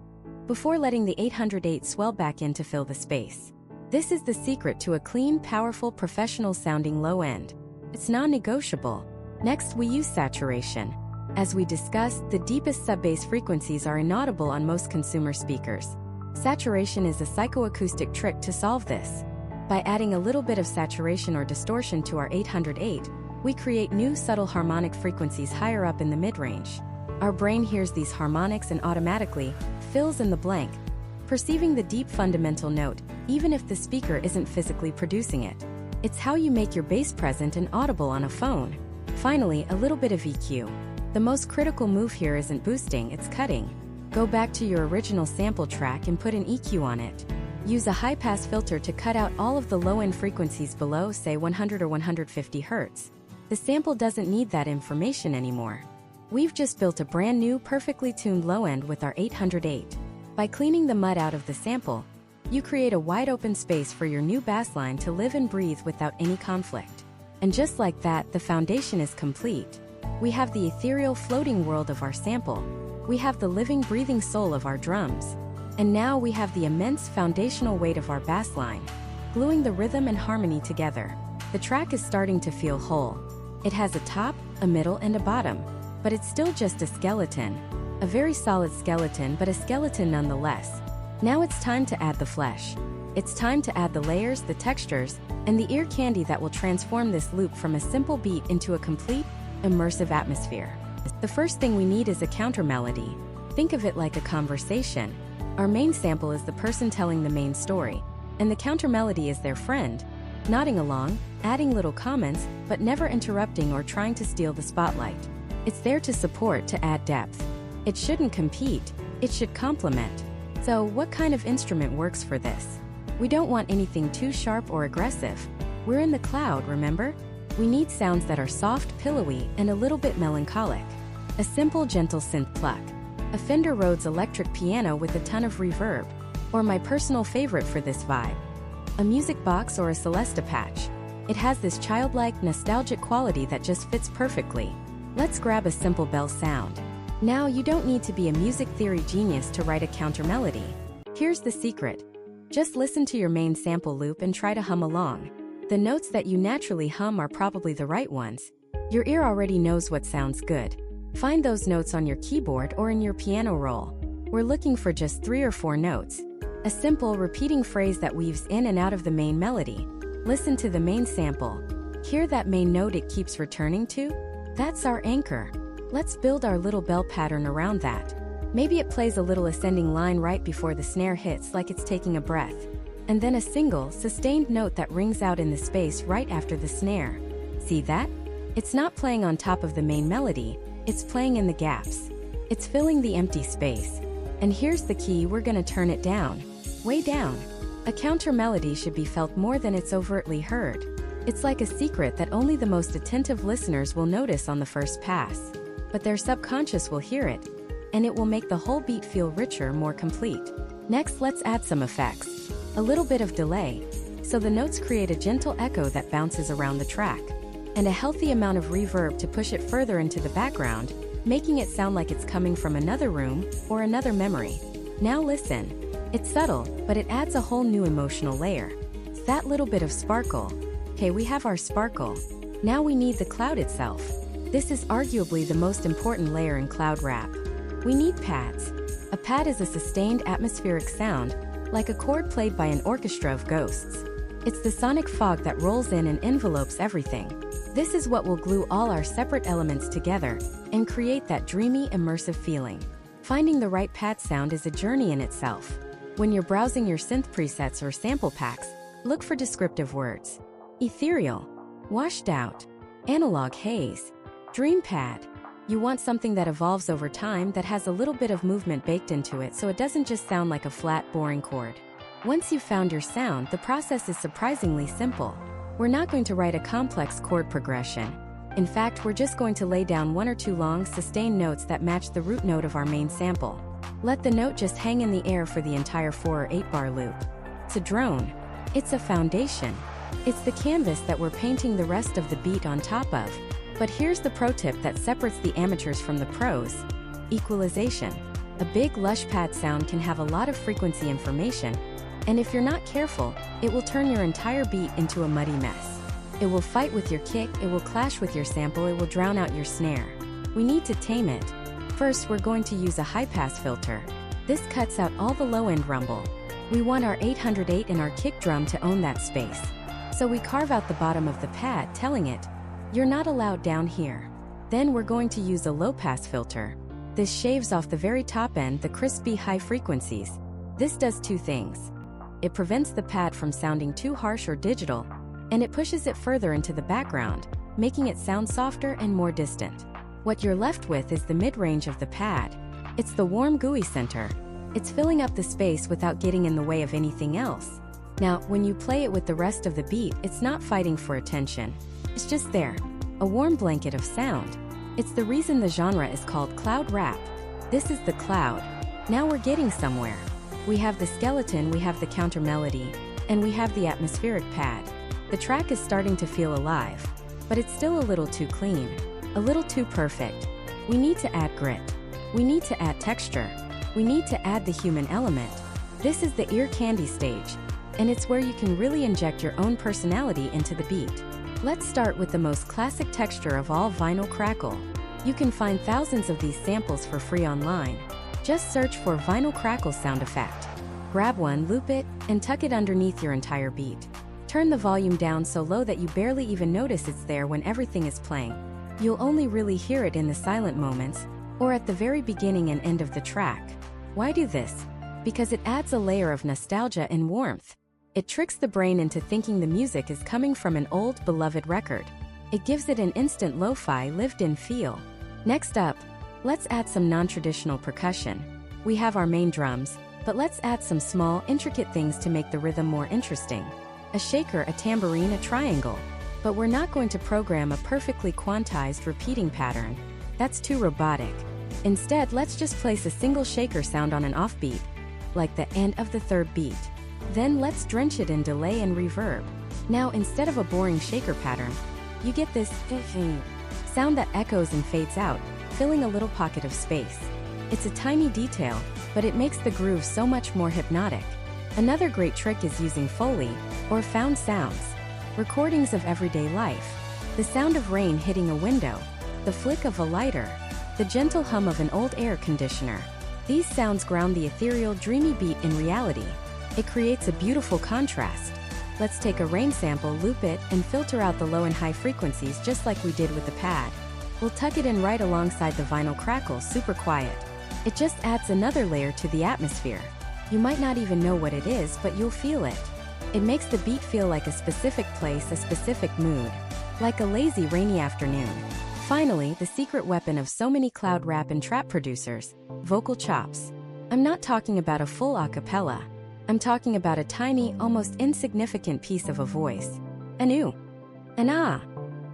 before letting the 808 swell back in to fill the space. This is the secret to a clean, powerful, professional-sounding low end. It's non-negotiable. Next, we use saturation. As we discussed, the deepest sub-bass frequencies are inaudible on most consumer speakers. Saturation is a psychoacoustic trick to solve this. By adding a little bit of saturation or distortion to our 808, we create new subtle harmonic frequencies higher up in the mid-range. Our brain hears these harmonics and automatically fills in the blank, perceiving the deep fundamental note, even if the speaker isn't physically producing it. It's how you make your bass present and audible on a phone. Finally, a little bit of EQ. The most critical move here isn't boosting, it's cutting. Go back to your original sample track and put an EQ on it. Use a high-pass filter to cut out all of the low-end frequencies below, say 100 or 150 Hz. The sample doesn't need that information anymore. We've just built a brand new, perfectly tuned low-end with our 808. By cleaning the mud out of the sample, you create a wide-open space for your new bass line to live and breathe without any conflict. And just like that, the foundation is complete. We have the ethereal, floating world of our sample. We have the living, breathing soul of our drums. And now we have the immense foundational weight of our bass line, gluing the rhythm and harmony together. The track is starting to feel whole. It has a top, a middle, and a bottom, but it's still just a skeleton. A very solid skeleton, but a skeleton nonetheless. Now it's time to add the flesh. It's time to add the layers, the textures, and the ear candy that will transform this loop from a simple beat into a complete, immersive atmosphere. The first thing we need is a counter melody. Think of it like a conversation. Our main sample is the person telling the main story, and the counter melody is their friend, nodding along, adding little comments, but never interrupting or trying to steal the spotlight. It's there to support, to add depth. It shouldn't compete, it should complement. So, what kind of instrument works for this? We don't want anything too sharp or aggressive. We're in the cloud, remember? We need sounds that are soft, pillowy, and a little bit melancholic. A simple, gentle synth pluck. A Fender Rhodes electric piano with a ton of reverb. Or my personal favorite for this vibe, a music box or a Celesta patch. It has this childlike, nostalgic quality that just fits perfectly. Let's grab a simple bell sound. Now, you don't need to be a music theory genius to write a counter melody. Here's the secret. Just listen to your main sample loop and try to hum along. The notes that you naturally hum are probably the right ones. Your ear already knows what sounds good. Find those notes on your keyboard or in your piano roll. We're looking for just 3 or 4 notes. A simple, repeating phrase that weaves in and out of the main melody. Listen to the main sample. Hear that main note it keeps returning to? That's our anchor. Let's build our little bell pattern around that. Maybe it plays a little ascending line right before the snare hits, like it's taking a breath. And then a single, sustained note that rings out in the space right after the snare. See that? It's not playing on top of the main melody, it's playing in the gaps. It's filling the empty space. And here's the key, we're gonna turn it down. Way down. A counter melody should be felt more than it's overtly heard. It's like a secret that only the most attentive listeners will notice on the first pass. But their subconscious will hear it, and it will make the whole beat feel richer, more complete. Next, let's add some effects. A little bit of delay, so the notes create a gentle echo that bounces around the track. And a healthy amount of reverb to push it further into the background, making it sound like it's coming from another room or another memory. Now listen. It's subtle, but it adds a whole new emotional layer. That little bit of sparkle. Okay, we have our sparkle. Now we need the cloud itself. This is arguably the most important layer in cloud rap. We need pads. A pad is a sustained atmospheric sound, like a chord played by an orchestra of ghosts. It's the sonic fog that rolls in and envelopes everything. This is what will glue all our separate elements together and create that dreamy, immersive feeling. Finding the right pad sound is a journey in itself. When you're browsing your synth presets or sample packs, look for descriptive words. Ethereal, washed out, analog haze, dream pad. You want something that evolves over time, that has a little bit of movement baked into it, so it doesn't just sound like a flat, boring chord. Once you've found your sound, the process is surprisingly simple. We're not going to write a complex chord progression. In fact, we're just going to lay down one or two long, sustained notes that match the root note of our main sample. Let the note just hang in the air for the entire 4 or 8 bar loop. It's a drone. It's a foundation. It's the canvas that we're painting the rest of the beat on top of. But here's the pro tip that separates the amateurs from the pros. Equalization. A big, lush pad sound can have a lot of frequency information, and if you're not careful, it will turn your entire beat into a muddy mess. It will fight with your kick, it will clash with your sample, it will drown out your snare. We need to tame it. First, we're going to use a high-pass filter. This cuts out all the low-end rumble. We want our 808 and our kick drum to own that space. So we carve out the bottom of the pad, telling it, "You're not allowed down here." Then we're going to use a low-pass filter. This shaves off the very top end, the crispy high frequencies. This does two things. It prevents the pad from sounding too harsh or digital, and it pushes it further into the background, making it sound softer and more distant. What you're left with is the mid-range of the pad. It's the warm, gooey center. It's filling up the space without getting in the way of anything else. Now, when you play it with the rest of the beat, it's not fighting for attention. It's just there, a warm blanket of sound. It's the reason the genre is called cloud rap. This is the cloud. Now we're getting somewhere. We have the skeleton, we have the counter melody, and we have the atmospheric pad. The track is starting to feel alive, but it's still a little too clean, a little too perfect. We need to add grit. We need to add texture. We need to add the human element. This is the ear candy stage, and it's where you can really inject your own personality into the beat. Let's start with the most classic texture of all, vinyl crackle. You can find thousands of these samples for free online. Just search for vinyl crackle sound effect. Grab one, loop it, and tuck it underneath your entire beat. Turn the volume down so low that you barely even notice it's there when everything is playing. You'll only really hear it in the silent moments, or at the very beginning and end of the track. Why do this? Because it adds a layer of nostalgia and warmth. It tricks the brain into thinking the music is coming from an old, beloved record. It gives it an instant lo-fi, lived-in feel. Next up, let's add some non-traditional percussion. We have our main drums, but let's add some small, intricate things to make the rhythm more interesting. A shaker, a tambourine, a triangle. But we're not going to program a perfectly quantized repeating pattern. That's too robotic. Instead, let's just place a single shaker sound on an offbeat, like the end of the third beat. Then let's drench it in delay and reverb. Now, instead of a boring shaker pattern, you get this sound that echoes and fades out, filling a little pocket of space. It's a tiny detail, but it makes the groove so much more hypnotic. Another great trick is using Foley, or found sounds. Recordings of everyday life. The sound of rain hitting a window, the flick of a lighter, the gentle hum of an old air conditioner. These sounds ground the ethereal, dreamy beat in reality. It creates a beautiful contrast. Let's take a rain sample, loop it, and filter out the low and high frequencies just like we did with the pad. We'll tuck it in right alongside the vinyl crackle, super quiet. It just adds another layer to the atmosphere. You might not even know what it is, but you'll feel it. It makes the beat feel like a specific place, a specific mood. Like a lazy, rainy afternoon. Finally, the secret weapon of so many cloud rap and trap producers, vocal chops. I'm not talking about a full a cappella. I'm talking about a tiny, almost insignificant piece of a voice. An ooh. An ah.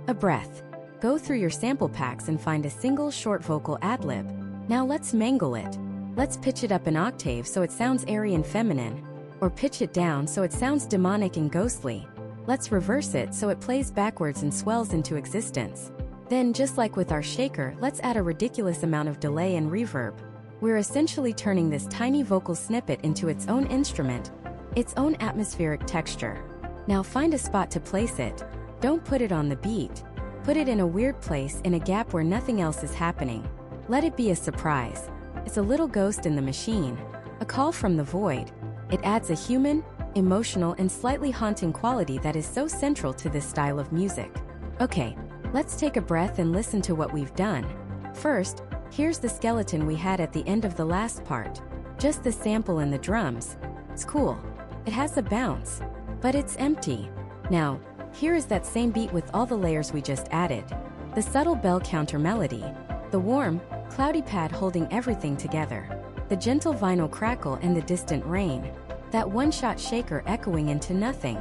A breath. Go through your sample packs and find a single short vocal ad-lib. Now let's mangle it. Let's pitch it up an octave so it sounds airy and feminine. Or pitch it down so it sounds demonic and ghostly. Let's reverse it so it plays backwards and swells into existence. Then, just like with our shaker, let's add a ridiculous amount of delay and reverb. We're essentially turning this tiny vocal snippet into its own instrument, its own atmospheric texture. Now find a spot to place it. Don't put it on the beat. Put it in a weird place, in a gap where nothing else is happening. Let it be a surprise. It's a little ghost in the machine, a call from the void. It adds a human, emotional, and slightly haunting quality that is so central to this style of music. Okay, let's take a breath and listen to what we've done. First, here's the skeleton we had at the end of the last part. Just the sample and the drums. It's cool. It has a bounce. But it's empty. Now, here is that same beat with all the layers we just added. The subtle bell counter melody. The warm, cloudy pad holding everything together. The gentle vinyl crackle and the distant rain. That one-shot shaker echoing into nothing.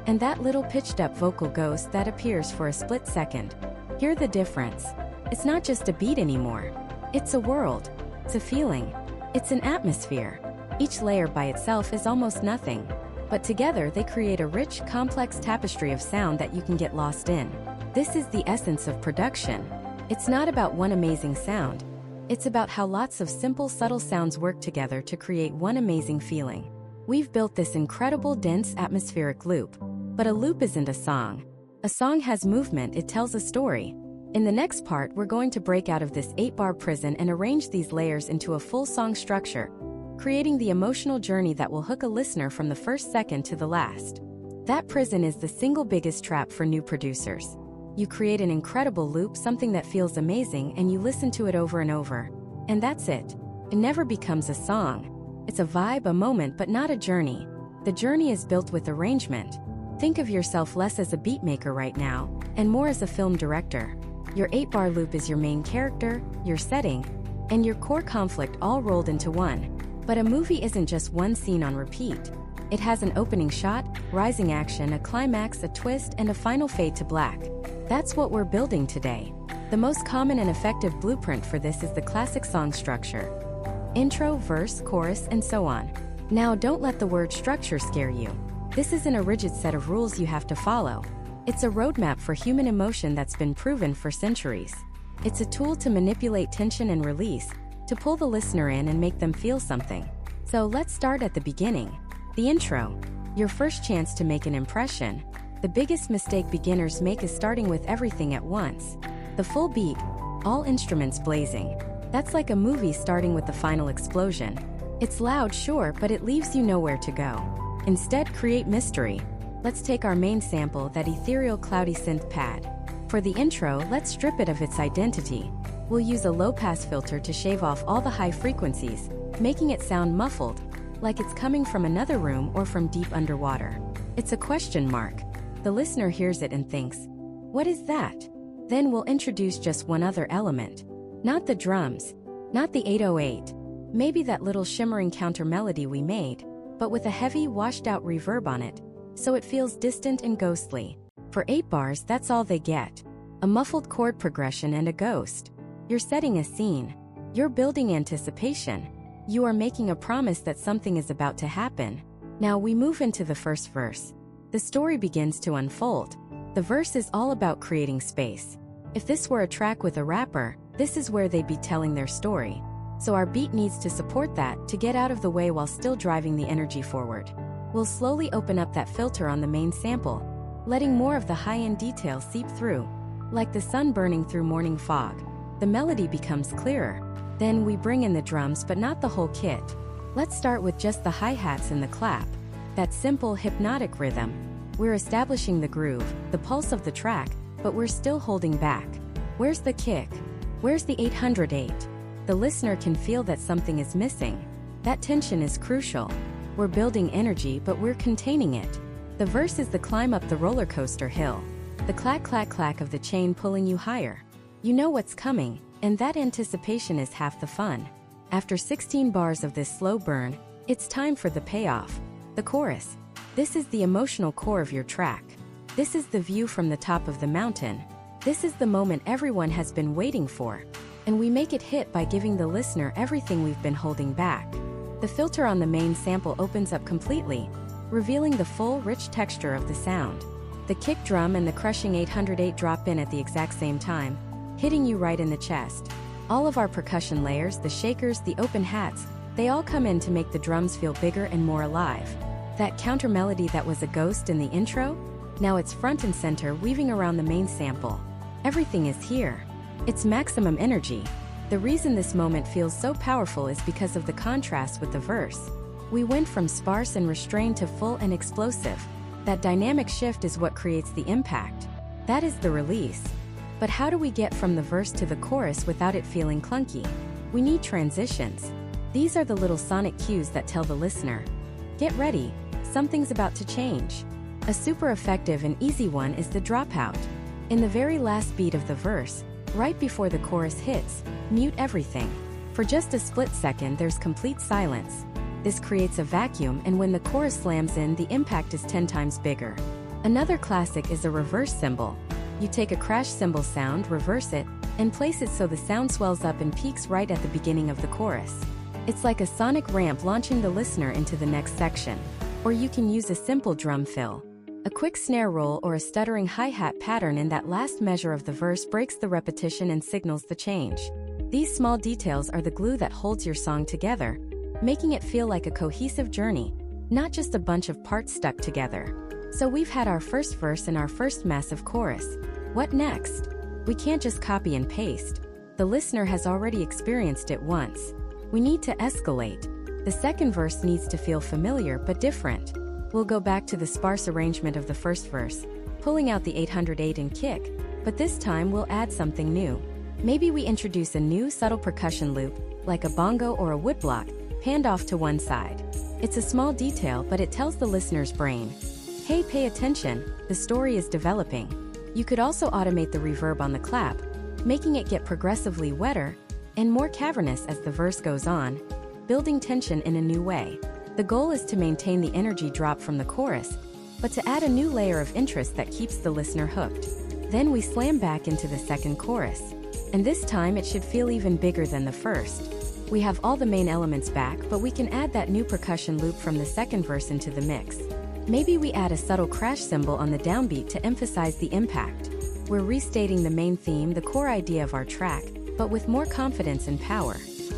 And that little pitched-up vocal ghost that appears for a split second. Hear the difference. It's not just a beat anymore. It's a world. It's a feeling. It's an atmosphere. Each layer by itself is almost nothing. But together they create a rich, complex tapestry of sound that you can get lost in. This is the essence of production. It's not about one amazing sound. It's about how lots of simple, subtle sounds work together to create one amazing feeling. We've built this incredible, dense, atmospheric loop. But a loop isn't a song. A song has movement, it tells a story. In the next part, we're going to break out of this 8-bar prison and arrange these layers into a full song structure, creating the emotional journey that will hook a listener from the first second to the last. That prison is the single biggest trap for new producers. You create an incredible loop, something that feels amazing, and you listen to it over and over. And that's it. It never becomes a song. It's a vibe, a moment, but not a journey. The journey is built with arrangement. Think of yourself less as a beatmaker right now, and more as a film director. Your 8-bar loop is your main character, your setting, and your core conflict all rolled into one. But a movie isn't just one scene on repeat. It has an opening shot, rising action, a climax, a twist, and a final fade to black. That's what we're building today. The most common and effective blueprint for this is the classic song structure. Intro, verse, chorus, and so on. Now, don't let the word structure scare you. This isn't a rigid set of rules you have to follow. It's a roadmap for human emotion that's been proven for centuries. It's a tool to manipulate tension and release, to pull the listener in and make them feel something. So let's start at the beginning. The intro. Your first chance to make an impression. The biggest mistake beginners make is starting with everything at once. The full beat, all instruments blazing. That's like a movie starting with the final explosion. It's loud, sure, but it leaves you nowhere to go. Instead, create mystery. Let's take our main sample, that ethereal cloudy synth pad. For the intro, let's strip it of its identity. We'll use a low-pass filter to shave off all the high frequencies, making it sound muffled, like it's coming from another room or from deep underwater. It's a question mark. The listener hears it and thinks, "What is that?" Then we'll introduce just one other element. Not the drums, not the 808, maybe that little shimmering counter melody we made, but with a heavy, washed-out reverb on it, so it feels distant and ghostly. For 8 bars, that's all they get. A muffled chord progression and a ghost. You're setting a scene. You're building anticipation. You are making a promise that something is about to happen. Now we move into the first verse. The story begins to unfold. The verse is all about creating space. If this were a track with a rapper, this is where they'd be telling their story. So our beat needs to support that, to get out of the way while still driving the energy forward. We'll slowly open up that filter on the main sample, letting more of the high-end detail seep through. Like the sun burning through morning fog, the melody becomes clearer. Then we bring in the drums, but not the whole kit. Let's start with just the hi-hats and the clap. that simple, hypnotic rhythm. We're establishing the groove, the pulse of the track, but we're still holding back. Where's the kick? Where's the 808? The listener can feel that something is missing. That tension is crucial. We're building energy, but we're containing it. The verse is the climb up the roller coaster hill. The clack clack clack of the chain pulling you higher. You know what's coming, and that anticipation is half the fun. After 16 bars of this slow burn, it's time for the payoff. The chorus. This is the emotional core of your track. This is the view from the top of the mountain. This is the moment everyone has been waiting for. And we make it hit by giving the listener everything we've been holding back. The filter on the main sample opens up completely, revealing the full, rich texture of the sound. The kick drum and the crushing 808 drop in at the exact same time, hitting you right in the chest. All of our percussion layers, the shakers, the open hats, they all come in to make the drums feel bigger and more alive. That counter melody that was a ghost in the intro, now it's front and center, weaving around the main sample. Everything is here. It's maximum energy. The reason this moment feels so powerful is because of the contrast with the verse. We went from sparse and restrained to full and explosive. That dynamic shift is what creates the impact. That is the release. But how do we get from the verse to the chorus without it feeling clunky? We need transitions. These are the little sonic cues that tell the listener, get ready, something's about to change. A super effective and easy one is the dropout. In the very last beat of the verse, right before the chorus hits, mute everything. For just a split second, there's complete silence. This creates a vacuum, and when the chorus slams in, the impact is 10 times bigger. Another classic is a reverse cymbal. You take a crash cymbal sound, reverse it, and place it so the sound swells up and peaks right at the beginning of the chorus. It's like a sonic ramp launching the listener into the next section. Or you can use a simple drum fill. A quick snare roll or a stuttering hi-hat pattern in that last measure of the verse breaks the repetition and signals the change. These small details are the glue that holds your song together, making it feel like a cohesive journey, not just a bunch of parts stuck together. So we've had our first verse and our first massive chorus. What next? We can't just copy and paste. The listener has already experienced it once. We need to escalate. The second verse needs to feel familiar but different. We'll go back to the sparse arrangement of the first verse, pulling out the 808 and kick, but this time we'll add something new. Maybe we introduce a new subtle percussion loop, like a bongo or a woodblock, panned off to one side. It's a small detail, but it tells the listener's brain, hey, pay attention, the story is developing. You could also automate the reverb on the clap, making it get progressively wetter and more cavernous as the verse goes on, building tension in a new way. The goal is to maintain the energy drop from the chorus, but to add a new layer of interest that keeps the listener hooked. Then we slam back into the second chorus. And this time it should feel even bigger than the first. We have all the main elements back, but we can add that new percussion loop from the second verse into the mix. Maybe we add a subtle crash cymbal on the downbeat to emphasize the impact. We're restating the main theme, the core idea of our track, but with more confidence and power.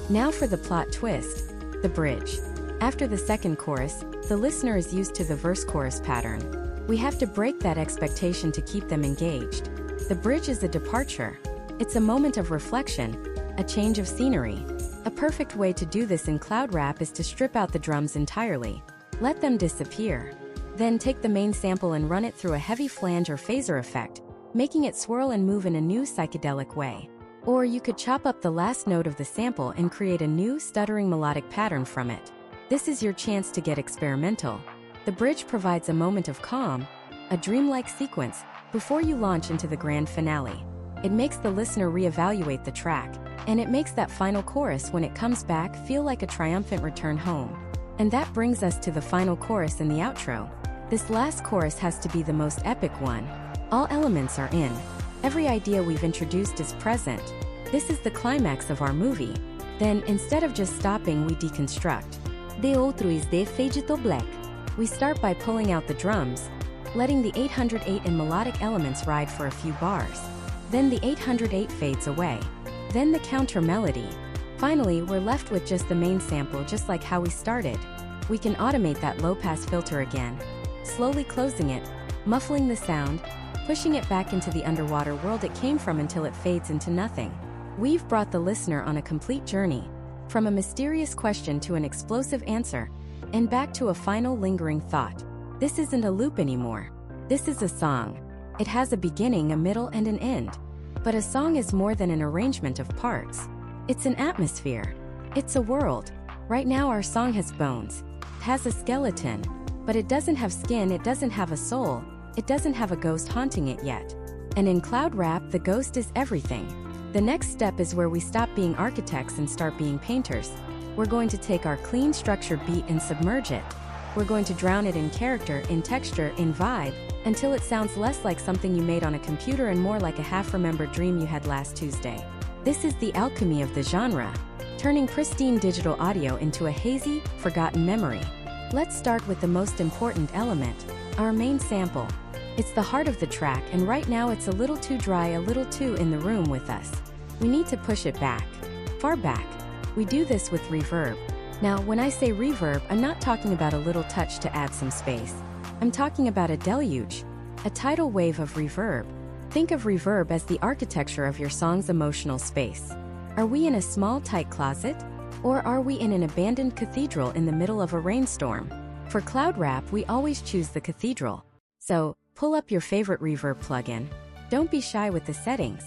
Now for the plot twist, the bridge. After the second chorus, the listener is used to the verse-chorus pattern. We have to break that expectation to keep them engaged. The bridge is a departure. It's a moment of reflection, a change of scenery. A perfect way to do this in cloud rap is to strip out the drums entirely. Let them disappear. Then take the main sample and run it through a heavy flange or phaser effect, making it swirl and move in a new psychedelic way. Or you could chop up the last note of the sample and create a new stuttering melodic pattern from it. This is your chance to get experimental. The bridge provides a moment of calm, a dreamlike sequence, before you launch into the grand finale. It makes the listener reevaluate the track, and it makes that final chorus when it comes back feel like a triumphant return home. And that brings us to the final chorus and the outro. This last chorus has to be the most epic one. All elements are in. Every idea we've introduced is present. This is the climax of our movie. Then, instead of just stopping, we deconstruct. The outro is the fade to black. We start by pulling out the drums, letting the 808 and melodic elements ride for a few bars. Then the 808 fades away. Then the counter melody. Finally, we're left with just the main sample, just like how we started. We can automate that low-pass filter again, slowly closing it, muffling the sound, pushing it back into the underwater world it came from until it fades into nothing. We've brought the listener on a complete journey. From a mysterious question to an explosive answer, and back to a final lingering thought. This isn't a loop anymore. This is a song. It has a beginning, a middle, and an end. But a song is more than an arrangement of parts. It's an atmosphere. It's a world. Right now our song has bones. It has a skeleton. But it doesn't have skin, it doesn't have a soul. It doesn't have a ghost haunting it yet. And in cloud rap, the ghost is everything. The next step is where we stop being architects and start being painters. We're going to take our clean, structured beat and submerge it. We're going to drown it in character, in texture, in vibe, until it sounds less like something you made on a computer and more like a half-remembered dream you had last Tuesday. This is the alchemy of the genre, turning pristine digital audio into a hazy, forgotten memory. Let's start with the most important element, our main sample. It's the heart of the track, and right now it's a little too dry, a little too in the room with us. We need to push it back, far back. We do this with reverb. Now, when I say reverb, I'm not talking about a little touch to add some space. I'm talking about a deluge, a tidal wave of reverb. Think of reverb as the architecture of your song's emotional space. Are we in a small, tight closet? Or are we in an abandoned cathedral in the middle of a rainstorm? For cloud rap, we always choose the cathedral. So, pull up your favorite reverb plugin. Don't be shy with the settings.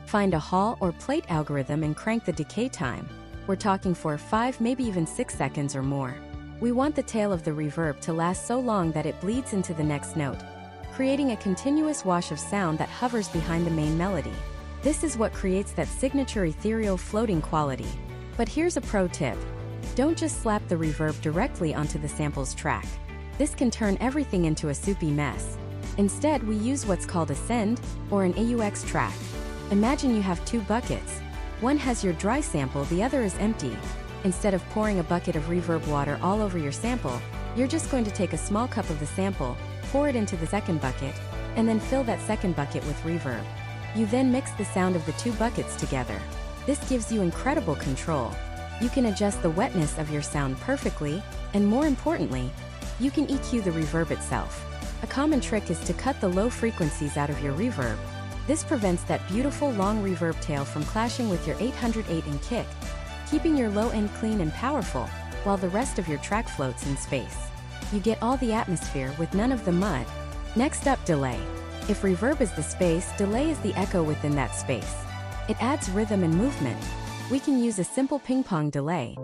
Find a Hall or Plate algorithm and crank the decay time. We're talking for 5, maybe even 6 seconds or more. We want the tail of the reverb to last so long that it bleeds into the next note, creating a continuous wash of sound that hovers behind the main melody. This is what creates that signature ethereal floating quality. But here's a pro tip. Don't just slap the reverb directly onto the samples track. This can turn everything into a soupy mess. Instead, we use what's called a send, or an AUX track. Imagine you have 2 buckets. One has your dry sample, the other is empty. Instead of pouring a bucket of reverb water all over your sample, you're just going to take a small cup of the sample, pour it into the second bucket, and then fill that second bucket with reverb. You then mix the sound of the 2 buckets together. This gives you incredible control. You can adjust the wetness of your sound perfectly, and more importantly, you can EQ the reverb itself. A common trick is to cut the low frequencies out of your reverb. This prevents that beautiful long reverb tail from clashing with your 808 and kick, keeping your low end clean and powerful, while the rest of your track floats in space. You get all the atmosphere with none of the mud. Next up, delay. If reverb is the space, delay is the echo within that space. It adds rhythm and movement. We can use a simple ping-pong delay,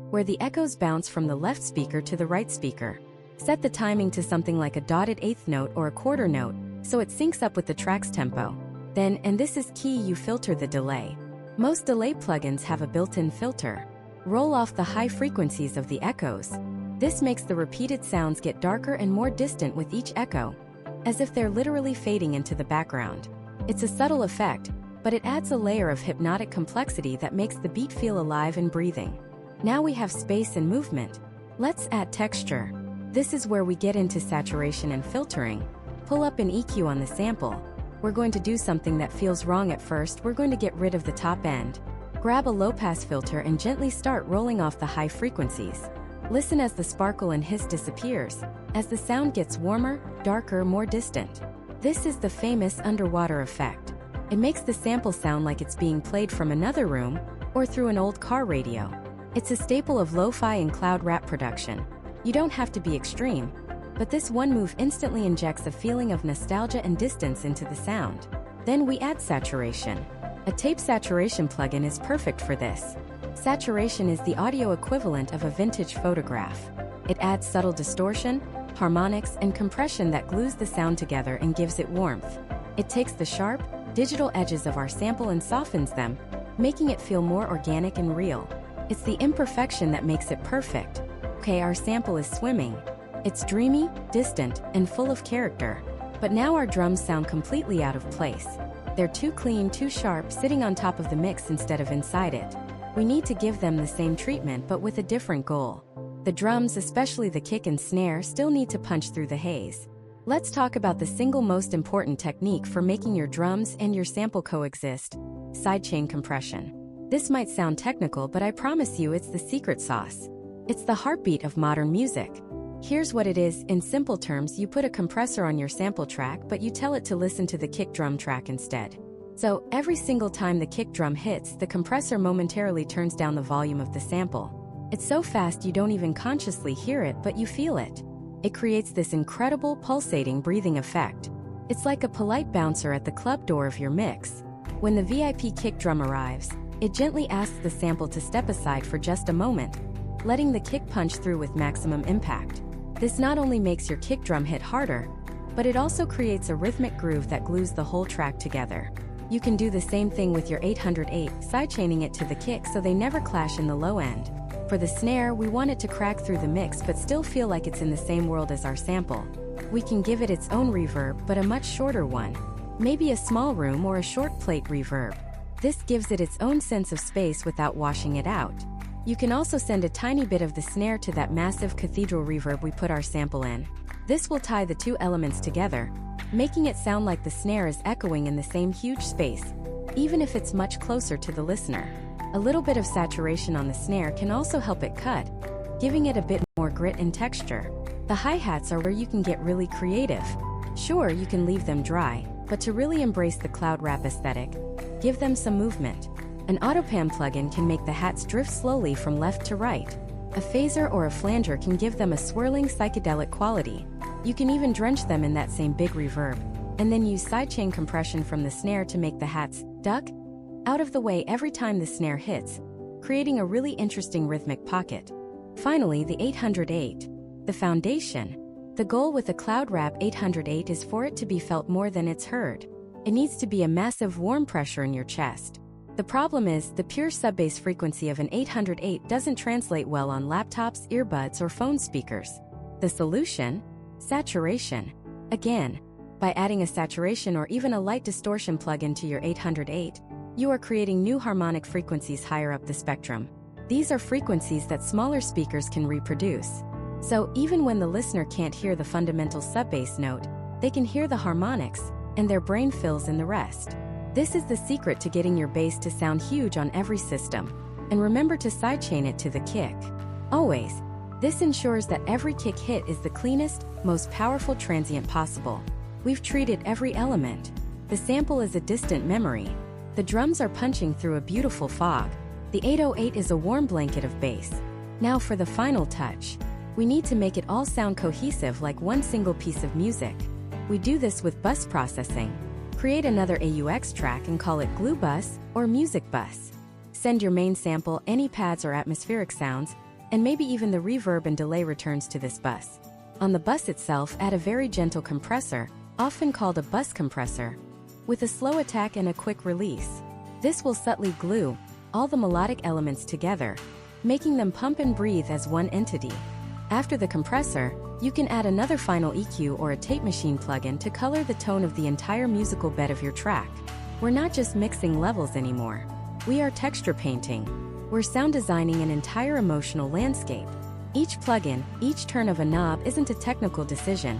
where the echoes bounce from the left speaker to the right speaker. Set the timing to something like a dotted eighth note or a quarter note, so it syncs up with the track's tempo. Then, and this is key, you filter the delay. Most delay plugins have a built-in filter. Roll off the high frequencies of the echoes. This makes the repeated sounds get darker and more distant with each echo, as if they're literally fading into the background. It's a subtle effect, but it adds a layer of hypnotic complexity that makes the beat feel alive and breathing. Now we have space and movement. Let's add texture. This is where we get into saturation and filtering. Pull up an EQ on the sample. We're going to do something that feels wrong at first. We're going to get rid of the top end. Grab a low-pass filter and gently start rolling off the high frequencies. Listen as the sparkle and hiss disappears, as the sound gets warmer, darker, more distant. This is the famous underwater effect. It makes the sample sound like it's being played from another room or through an old car radio. It's a staple of lo-fi and cloud rap production. You don't have to be extreme, but this one move instantly injects a feeling of nostalgia and distance into the sound. Then we add saturation. A tape saturation plugin is perfect for this. Saturation is the audio equivalent of a vintage photograph. It adds subtle distortion, harmonics, and compression that glues the sound together and gives it warmth. It takes the sharp, digital edges of our sample and softens them, making it feel more organic and real. It's the imperfection that makes it perfect. Okay, our sample is swimming. It's dreamy, distant, and full of character. But now our drums sound completely out of place. They're too clean, too sharp, sitting on top of the mix instead of inside it. We need to give them the same treatment but with a different goal. The drums, especially the kick and snare, still need to punch through the haze. Let's talk about the single most important technique for making your drums and your sample coexist: sidechain compression. This might sound technical, but I promise you it's the secret sauce. It's the heartbeat of modern music. Here's what it is. In simple terms, you put a compressor on your sample track, but you tell it to listen to the kick drum track instead. So, every single time the kick drum hits, the compressor momentarily turns down the volume of the sample. It's so fast you don't even consciously hear it, but you feel it. It creates this incredible pulsating breathing effect. It's like a polite bouncer at the club door of your mix. When the VIP kick drum arrives, it gently asks the sample to step aside for just a moment, letting the kick punch through with maximum impact. This not only makes your kick drum hit harder, but it also creates a rhythmic groove that glues the whole track together. You can do the same thing with your 808, sidechaining it to the kick so they never clash in the low end. For the snare, we want it to crack through the mix but still feel like it's in the same world as our sample. We can give it its own reverb, but a much shorter one. Maybe a small room or a short plate reverb. This gives it its own sense of space without washing it out. You can also send a tiny bit of the snare to that massive cathedral reverb we put our sample in. This will tie the two elements together, making it sound like the snare is echoing in the same huge space, even if it's much closer to the listener. A little bit of saturation on the snare can also help it cut, giving it a bit more grit and texture. The hi-hats are where you can get really creative. Sure, you can leave them dry, but to really embrace the cloud rap aesthetic, give them some movement. An AutoPan plugin can make the hats drift slowly from left to right. A phaser or a flanger can give them a swirling psychedelic quality. You can even drench them in that same big reverb, and then use sidechain compression from the snare to make the hats duck out of the way every time the snare hits, creating a really interesting rhythmic pocket. Finally, the 808, the foundation. The goal with the Cloud Wrap 808 is for it to be felt more than it's heard. It needs to be a massive warm pressure in your chest. The problem is, the pure sub-bass frequency of an 808 doesn't translate well on laptops, earbuds, or phone speakers. The solution? Saturation. Again, by adding a saturation or even a light distortion plugin to your 808, you are creating new harmonic frequencies higher up the spectrum. These are frequencies that smaller speakers can reproduce. So even when the listener can't hear the fundamental sub-bass note, they can hear the harmonics, and their brain fills in the rest. This is the secret to getting your bass to sound huge on every system. And remember to sidechain it to the kick. Always. This ensures that every kick hit is the cleanest, most powerful transient possible. We've treated every element. The sample is a distant memory. The drums are punching through a beautiful fog. The 808 is a warm blanket of bass. Now for the final touch. We need to make it all sound cohesive like one single piece of music. We do this with bus processing. Create another AUX track and call it Glue Bus or Music Bus. Send your main sample, any pads or atmospheric sounds, and maybe even the reverb and delay returns to this bus. On the bus itself, add a very gentle compressor, often called a bus compressor, with a slow attack and a quick release. This will subtly glue all the melodic elements together, making them pump and breathe as one entity. After the compressor, you can add another final EQ or a tape machine plugin to color the tone of the entire musical bed of your track. We're not just mixing levels anymore. We are texture painting. We're sound designing an entire emotional landscape. Each plugin, each turn of a knob isn't a technical decision.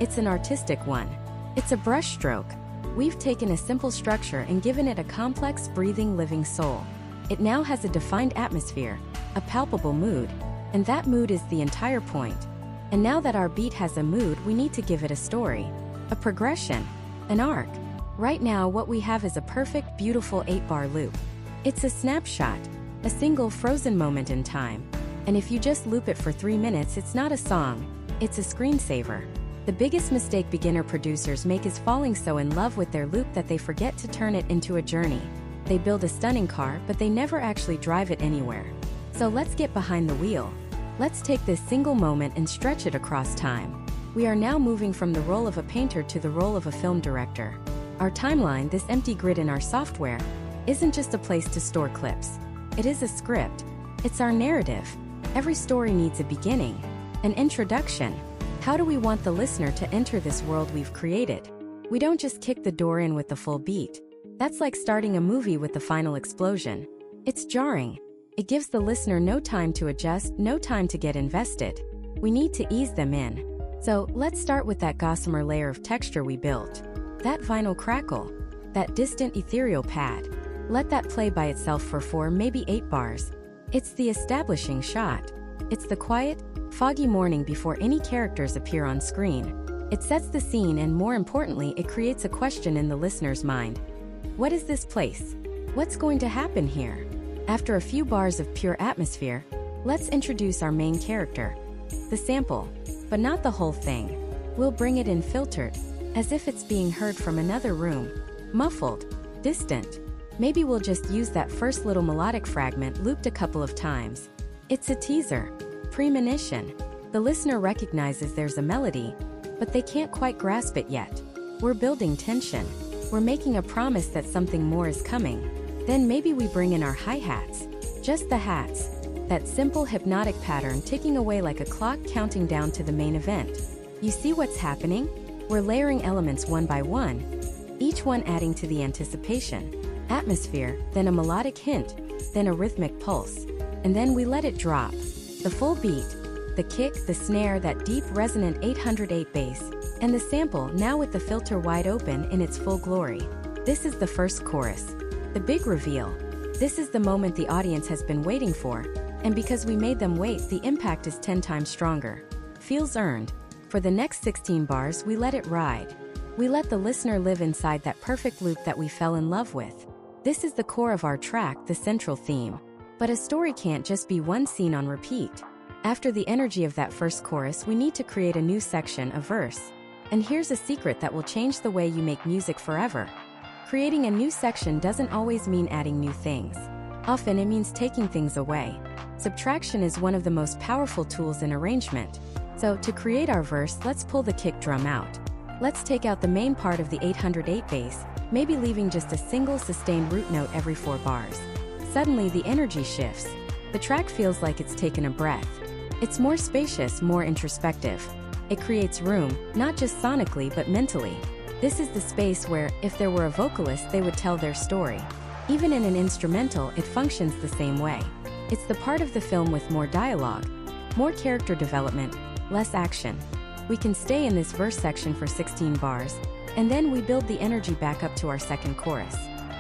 It's an artistic one. It's a brushstroke. We've taken a simple structure and given it a complex, breathing, living soul. It now has a defined atmosphere, a palpable mood, and that mood is the entire point. And now that our beat has a mood, we need to give it a story, a progression, an arc. Right now, what we have is a perfect, beautiful 8-bar loop. It's a snapshot, a single frozen moment in time. And if you just loop it for 3 minutes, it's not a song, it's a screensaver. The biggest mistake beginner producers make is falling so in love with their loop that they forget to turn it into a journey. They build a stunning car, but they never actually drive it anywhere. So let's get behind the wheel. Let's take this single moment and stretch it across time. We are now moving from the role of a painter to the role of a film director. Our timeline, this empty grid in our software, isn't just a place to store clips. It is a script. It's our narrative. Every story needs a beginning, an introduction. How do we want the listener to enter this world we've created? We don't just kick the door in with the full beat. That's like starting a movie with the final explosion. It's jarring. It gives the listener no time to adjust, no time to get invested. We need to ease them in. So let's start with that gossamer layer of texture we built. That vinyl crackle. That distant ethereal pad. Let that play by itself for 4, maybe 8 bars. It's the establishing shot. It's the quiet, foggy morning before any characters appear on screen. It sets the scene and, more importantly, it creates a question in the listener's mind. What is this place? What's going to happen here? After a few bars of pure atmosphere, Let's introduce our main character, the sample, but not the whole thing. We'll bring it in filtered, as if it's being heard from another room, muffled, distant. Maybe we'll just use that first little melodic fragment looped a couple of times. It's a teaser, premonition. The listener recognizes there's a melody, but they can't quite grasp it yet. We're building tension. We're making a promise that something more is coming. Then maybe we bring in our hi-hats. Just the hats. That simple hypnotic pattern ticking away like a clock counting down to the main event. You see what's happening? We're layering elements one by one, each one adding to the anticipation. Atmosphere, then a melodic hint, then a rhythmic pulse. And then we let it drop. The full beat, the kick, the snare, that deep resonant 808 bass, and the sample now with the filter wide open in its full glory. This is the first chorus. The big reveal. This is the moment the audience has been waiting for, and because we made them wait, the impact is 10 times stronger. Feels earned. For the next 16 bars, we let it ride. We let the listener live inside that perfect loop that we fell in love with. This is the core of our track, the central theme. But a story can't just be one scene on repeat. After the energy of that first chorus, we need to create a new section, a verse. And here's a secret that will change the way you make music forever. Creating a new section doesn't always mean adding new things. Often it means taking things away. Subtraction is one of the most powerful tools in arrangement. So, to create our verse, let's pull the kick drum out. Let's take out the main part of the 808 bass, maybe leaving just a single sustained root note every 4 bars. Suddenly the energy shifts. The track feels like it's taken a breath. It's more spacious, more introspective. It creates room, not just sonically but mentally. This is the space where, if there were a vocalist, they would tell their story. Even in an instrumental, it functions the same way. It's the part of the film with more dialogue, more character development, less action. We can stay in this verse section for 16 bars, and then we build the energy back up to our second chorus.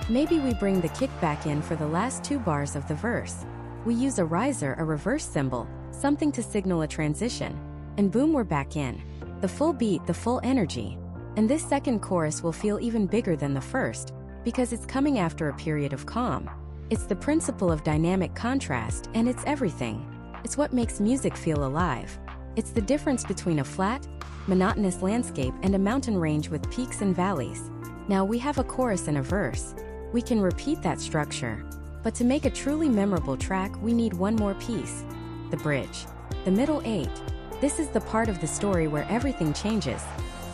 Maybe we bring the kick back in for the last 2 bars of the verse. We use a riser, a reverse cymbal, something to signal a transition, and boom, we're back in. The full beat, the full energy. And this second chorus will feel even bigger than the first, because it's coming after a period of calm. It's the principle of dynamic contrast, and it's everything. It's what makes music feel alive. It's the difference between a flat, monotonous landscape and a mountain range with peaks and valleys. Now we have a chorus and a verse. We can repeat that structure. But to make a truly memorable track, we need one more piece. The bridge. The middle 8. This is the part of the story where everything changes.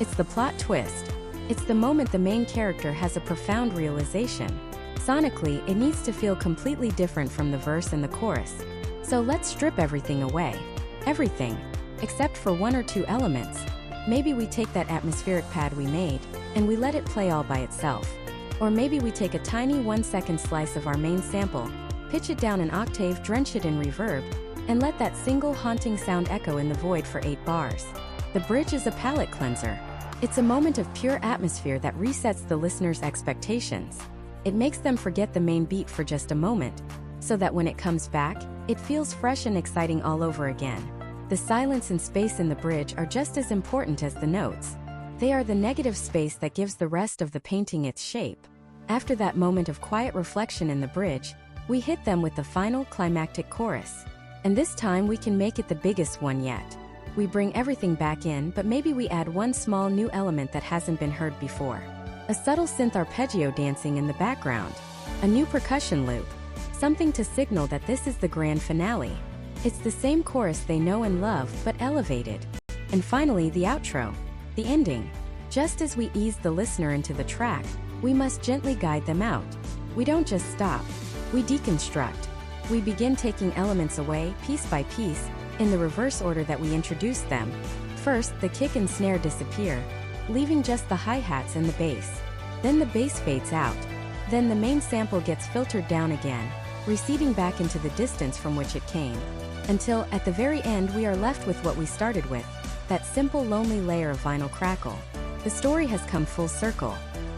It's the plot twist. It's the moment the main character has a profound realization. Sonically, it needs to feel completely different from the verse and the chorus. So let's strip everything away. Everything. Except for 1 or 2 elements. Maybe we take that atmospheric pad we made, and we let it play all by itself. Or maybe we take a tiny 1-second slice of our main sample, pitch it down an octave, drench it in reverb, and let that single haunting sound echo in the void for 8 bars. The bridge is a palate cleanser. It's a moment of pure atmosphere that resets the listener's expectations. It makes them forget the main beat for just a moment, so that when it comes back, it feels fresh and exciting all over again. The silence and space in the bridge are just as important as the notes. They are the negative space that gives the rest of the painting its shape. After that moment of quiet reflection in the bridge, we hit them with the final climactic chorus. And this time we can make it the biggest one yet. We bring everything back in, but maybe we add one small new element that hasn't been heard before. A subtle synth arpeggio dancing in the background. A new percussion loop. Something to signal that this is the grand finale. It's the same chorus they know and love, but elevated. And finally, the outro. The ending. Just as we ease the listener into the track, we must gently guide them out. We don't just stop. We deconstruct. We begin taking elements away, piece by piece, in the reverse order that we introduced them. First, the kick and snare disappear, leaving just the hi-hats and the bass. Then the bass fades out. Then the main sample gets filtered down again, receding back into the distance from which it came. Until, at the very end, we are left with what we started with, that simple lonely layer of vinyl crackle. The story has come full circle.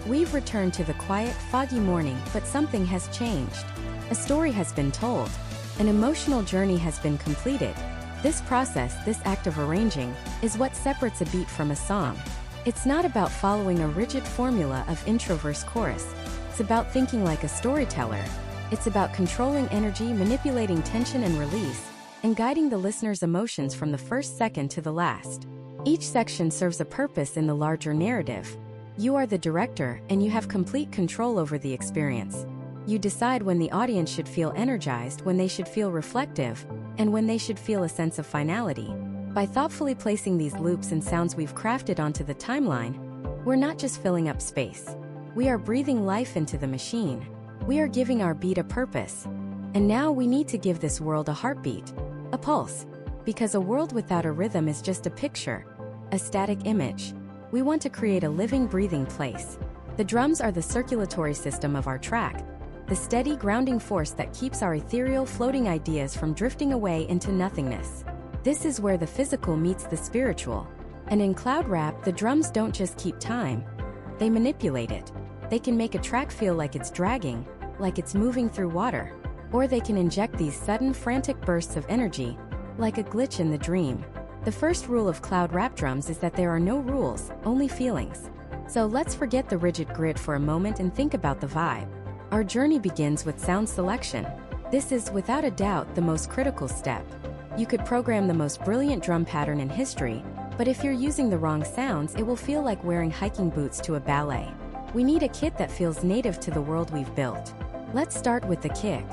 We've returned to the quiet, foggy morning, but something has changed. A story has been told. An emotional journey has been completed. This process, this act of arranging, is what separates a beat from a song. It's not about following a rigid formula of intro-verse chorus. It's about thinking like a storyteller. It's about controlling energy, manipulating tension and release, and guiding the listener's emotions from the first second to the last. Each section serves a purpose in the larger narrative. You are the director, and you have complete control over the experience. You decide when the audience should feel energized, when they should feel reflective, and when they should feel a sense of finality. By thoughtfully placing these loops and sounds we've crafted onto the timeline, we're not just filling up space. We are breathing life into the machine. We are giving our beat a purpose. And now we need to give this world a heartbeat, a pulse. Because a world without a rhythm is just a picture, a static image. We want to create a living, breathing place. The drums are the circulatory system of our track, the steady, grounding force that keeps our ethereal, floating ideas from drifting away into nothingness. This is where the physical meets the spiritual. And in cloud rap, the drums don't just keep time. They manipulate it. They can make a track feel like it's dragging, like it's moving through water. Or they can inject these sudden, frantic bursts of energy, like a glitch in the dream. The first rule of cloud rap drums is that there are no rules, only feelings. So let's forget the rigid grid for a moment and think about the vibe. Our journey begins with sound selection. This is, without a doubt, the most critical step. You could program the most brilliant drum pattern in history, but if you're using the wrong sounds, it will feel like wearing hiking boots to a ballet. We need a kit that feels native to the world we've built. Let's start with the kick.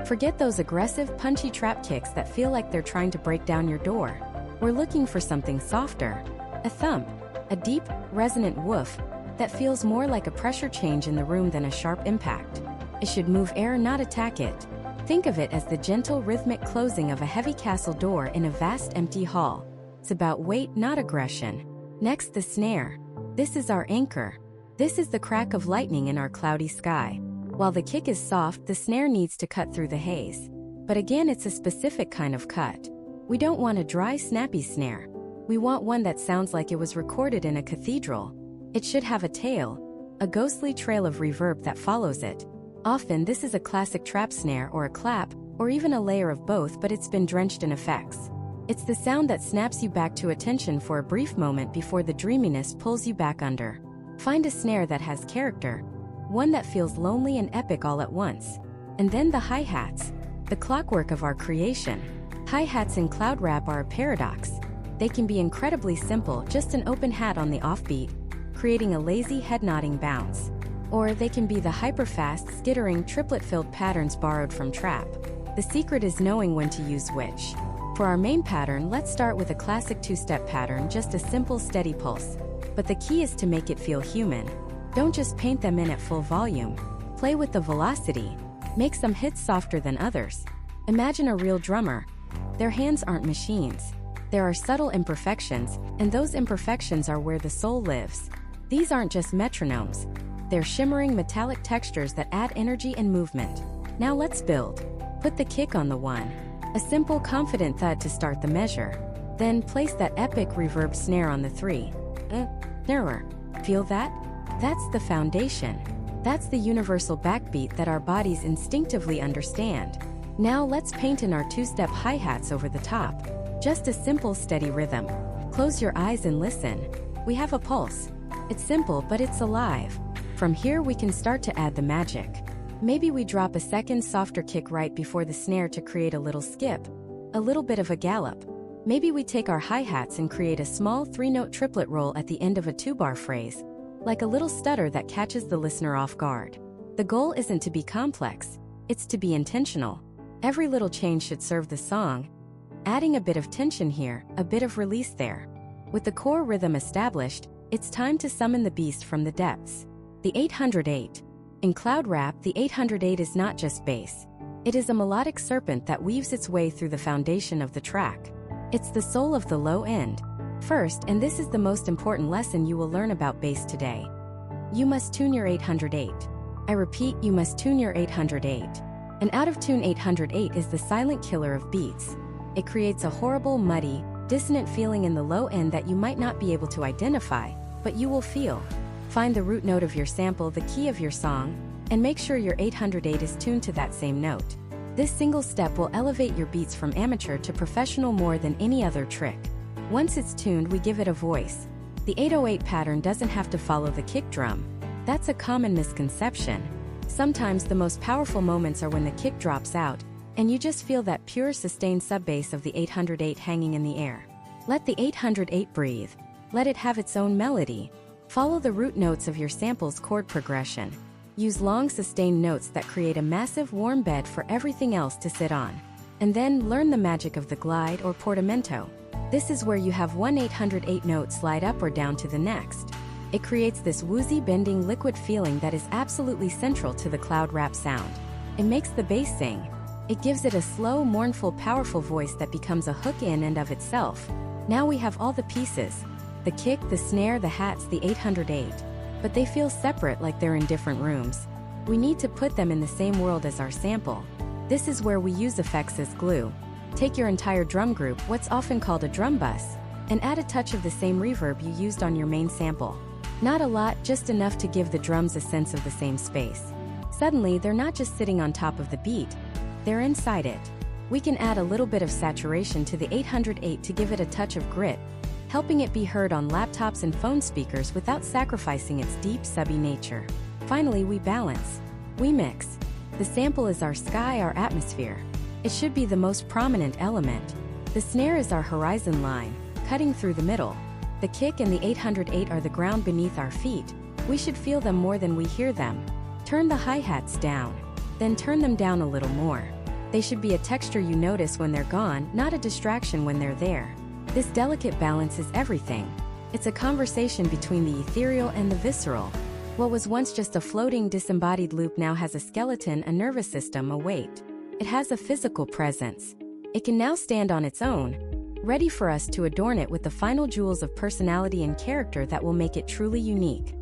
Forget those aggressive, punchy trap kicks that feel like they're trying to break down your door. We're looking for something softer. A thump, a deep, resonant woof that feels more like a pressure change in the room than a sharp impact. It should move air, not attack it. Think of it as the gentle, rhythmic closing of a heavy castle door in a vast, empty hall. It's about weight, not aggression. Next, the snare. This is our anchor. This is the crack of lightning in our cloudy sky. While the kick is soft, the snare needs to cut through the haze. But again, it's a specific kind of cut. We don't want a dry, snappy snare. We want one that sounds like it was recorded in a cathedral. It should have a tail, a ghostly trail of reverb that follows it. Often, this is a classic trap snare or a clap, or even a layer of both, but it's been drenched in effects. It's the sound that snaps you back to attention for a brief moment before the dreaminess pulls you back under. Find a snare that has character, one that feels lonely and epic all at once. And then the hi-hats, the clockwork of our creation. Hi-hats in cloud rap are a paradox. They can be incredibly simple, just an open hat on the offbeat, creating a lazy head-nodding bounce. Or they can be the hyper-fast, skittering, triplet-filled patterns borrowed from trap. The secret is knowing when to use which. For our main pattern, let's start with a classic two-step pattern, just a simple, steady pulse. But the key is to make it feel human. Don't just paint them in at full volume. Play with the velocity. Make some hits softer than others. Imagine a real drummer. Their hands aren't machines. There are subtle imperfections, and those imperfections are where the soul lives. These aren't just metronomes. They're shimmering metallic textures that add energy and movement. Now let's build. Put the kick on the 1. A simple, confident thud to start the measure. Then place that epic reverb snare on the 3. Narrower. Feel that? That's the foundation. That's the universal backbeat that our bodies instinctively understand. Now let's paint in our two-step hi-hats over the top. Just a simple, steady rhythm. Close your eyes and listen. We have a pulse. It's simple, but it's alive. From here we can start to add the magic. Maybe we drop a second, softer kick right before the snare to create a little skip, a little bit of a gallop. Maybe we take our hi-hats and create a small 3-note triplet roll at the end of a 2-bar phrase, like a little stutter that catches the listener off guard. The goal isn't to be complex, it's to be intentional. Every little change should serve the song, adding a bit of tension here, a bit of release there. With the core rhythm established, it's time to summon the beast from the depths. The 808. In cloud rap, the 808 is not just bass. It is a melodic serpent that weaves its way through the foundation of the track. It's the soul of the low end. First, and this is the most important lesson you will learn about bass today, you must tune your 808. I repeat, you must tune your 808. An out-of-tune 808 is the silent killer of beats. It creates a horrible, muddy, dissonant feeling in the low end that you might not be able to identify, but you will feel. Find the root note of your sample, the key of your song, and make sure your 808 is tuned to that same note. This single step will elevate your beats from amateur to professional more than any other trick. Once it's tuned, we give it a voice. The 808 pattern doesn't have to follow the kick drum. That's a common misconception. Sometimes the most powerful moments are when the kick drops out, and you just feel that pure sustained sub-bass of the 808 hanging in the air. Let the 808 breathe. Let it have its own melody. Follow the root notes of your sample's chord progression. Use long sustained notes that create a massive warm bed for everything else to sit on. And then learn the magic of the glide or portamento. This is where you have one 808 note slide up or down to the next. It creates this woozy bending liquid feeling that is absolutely central to the cloud rap sound. It makes the bass sing. It gives it a slow, mournful, powerful voice that becomes a hook in and of itself. Now we have all the pieces. The kick, the snare, the hats, the 808. But they feel separate, like they're in different rooms. We need to put them in the same world as our sample. This is where we use effects as glue. Take your entire drum group, what's often called a drum bus, and add a touch of the same reverb you used on your main sample. Not a lot, just enough to give the drums a sense of the same space. Suddenly, they're not just sitting on top of the beat, they're inside it. We can add a little bit of saturation to the 808 to give it a touch of grit, helping it be heard on laptops and phone speakers without sacrificing its deep, subby nature. Finally, we balance. We mix. The sample is our sky, our atmosphere. It should be the most prominent element. The snare is our horizon line, cutting through the middle. The kick and the 808 are the ground beneath our feet. We should feel them more than we hear them. Turn the hi-hats down. Then turn them down a little more. They should be a texture you notice when they're gone, not a distraction when they're there. This delicate balance is everything. It's a conversation between the ethereal and the visceral. What was once just a floating, disembodied loop now has a skeleton, a nervous system, a weight. It has a physical presence. It can now stand on its own, ready for us to adorn it with the final jewels of personality and character that will make it truly unique.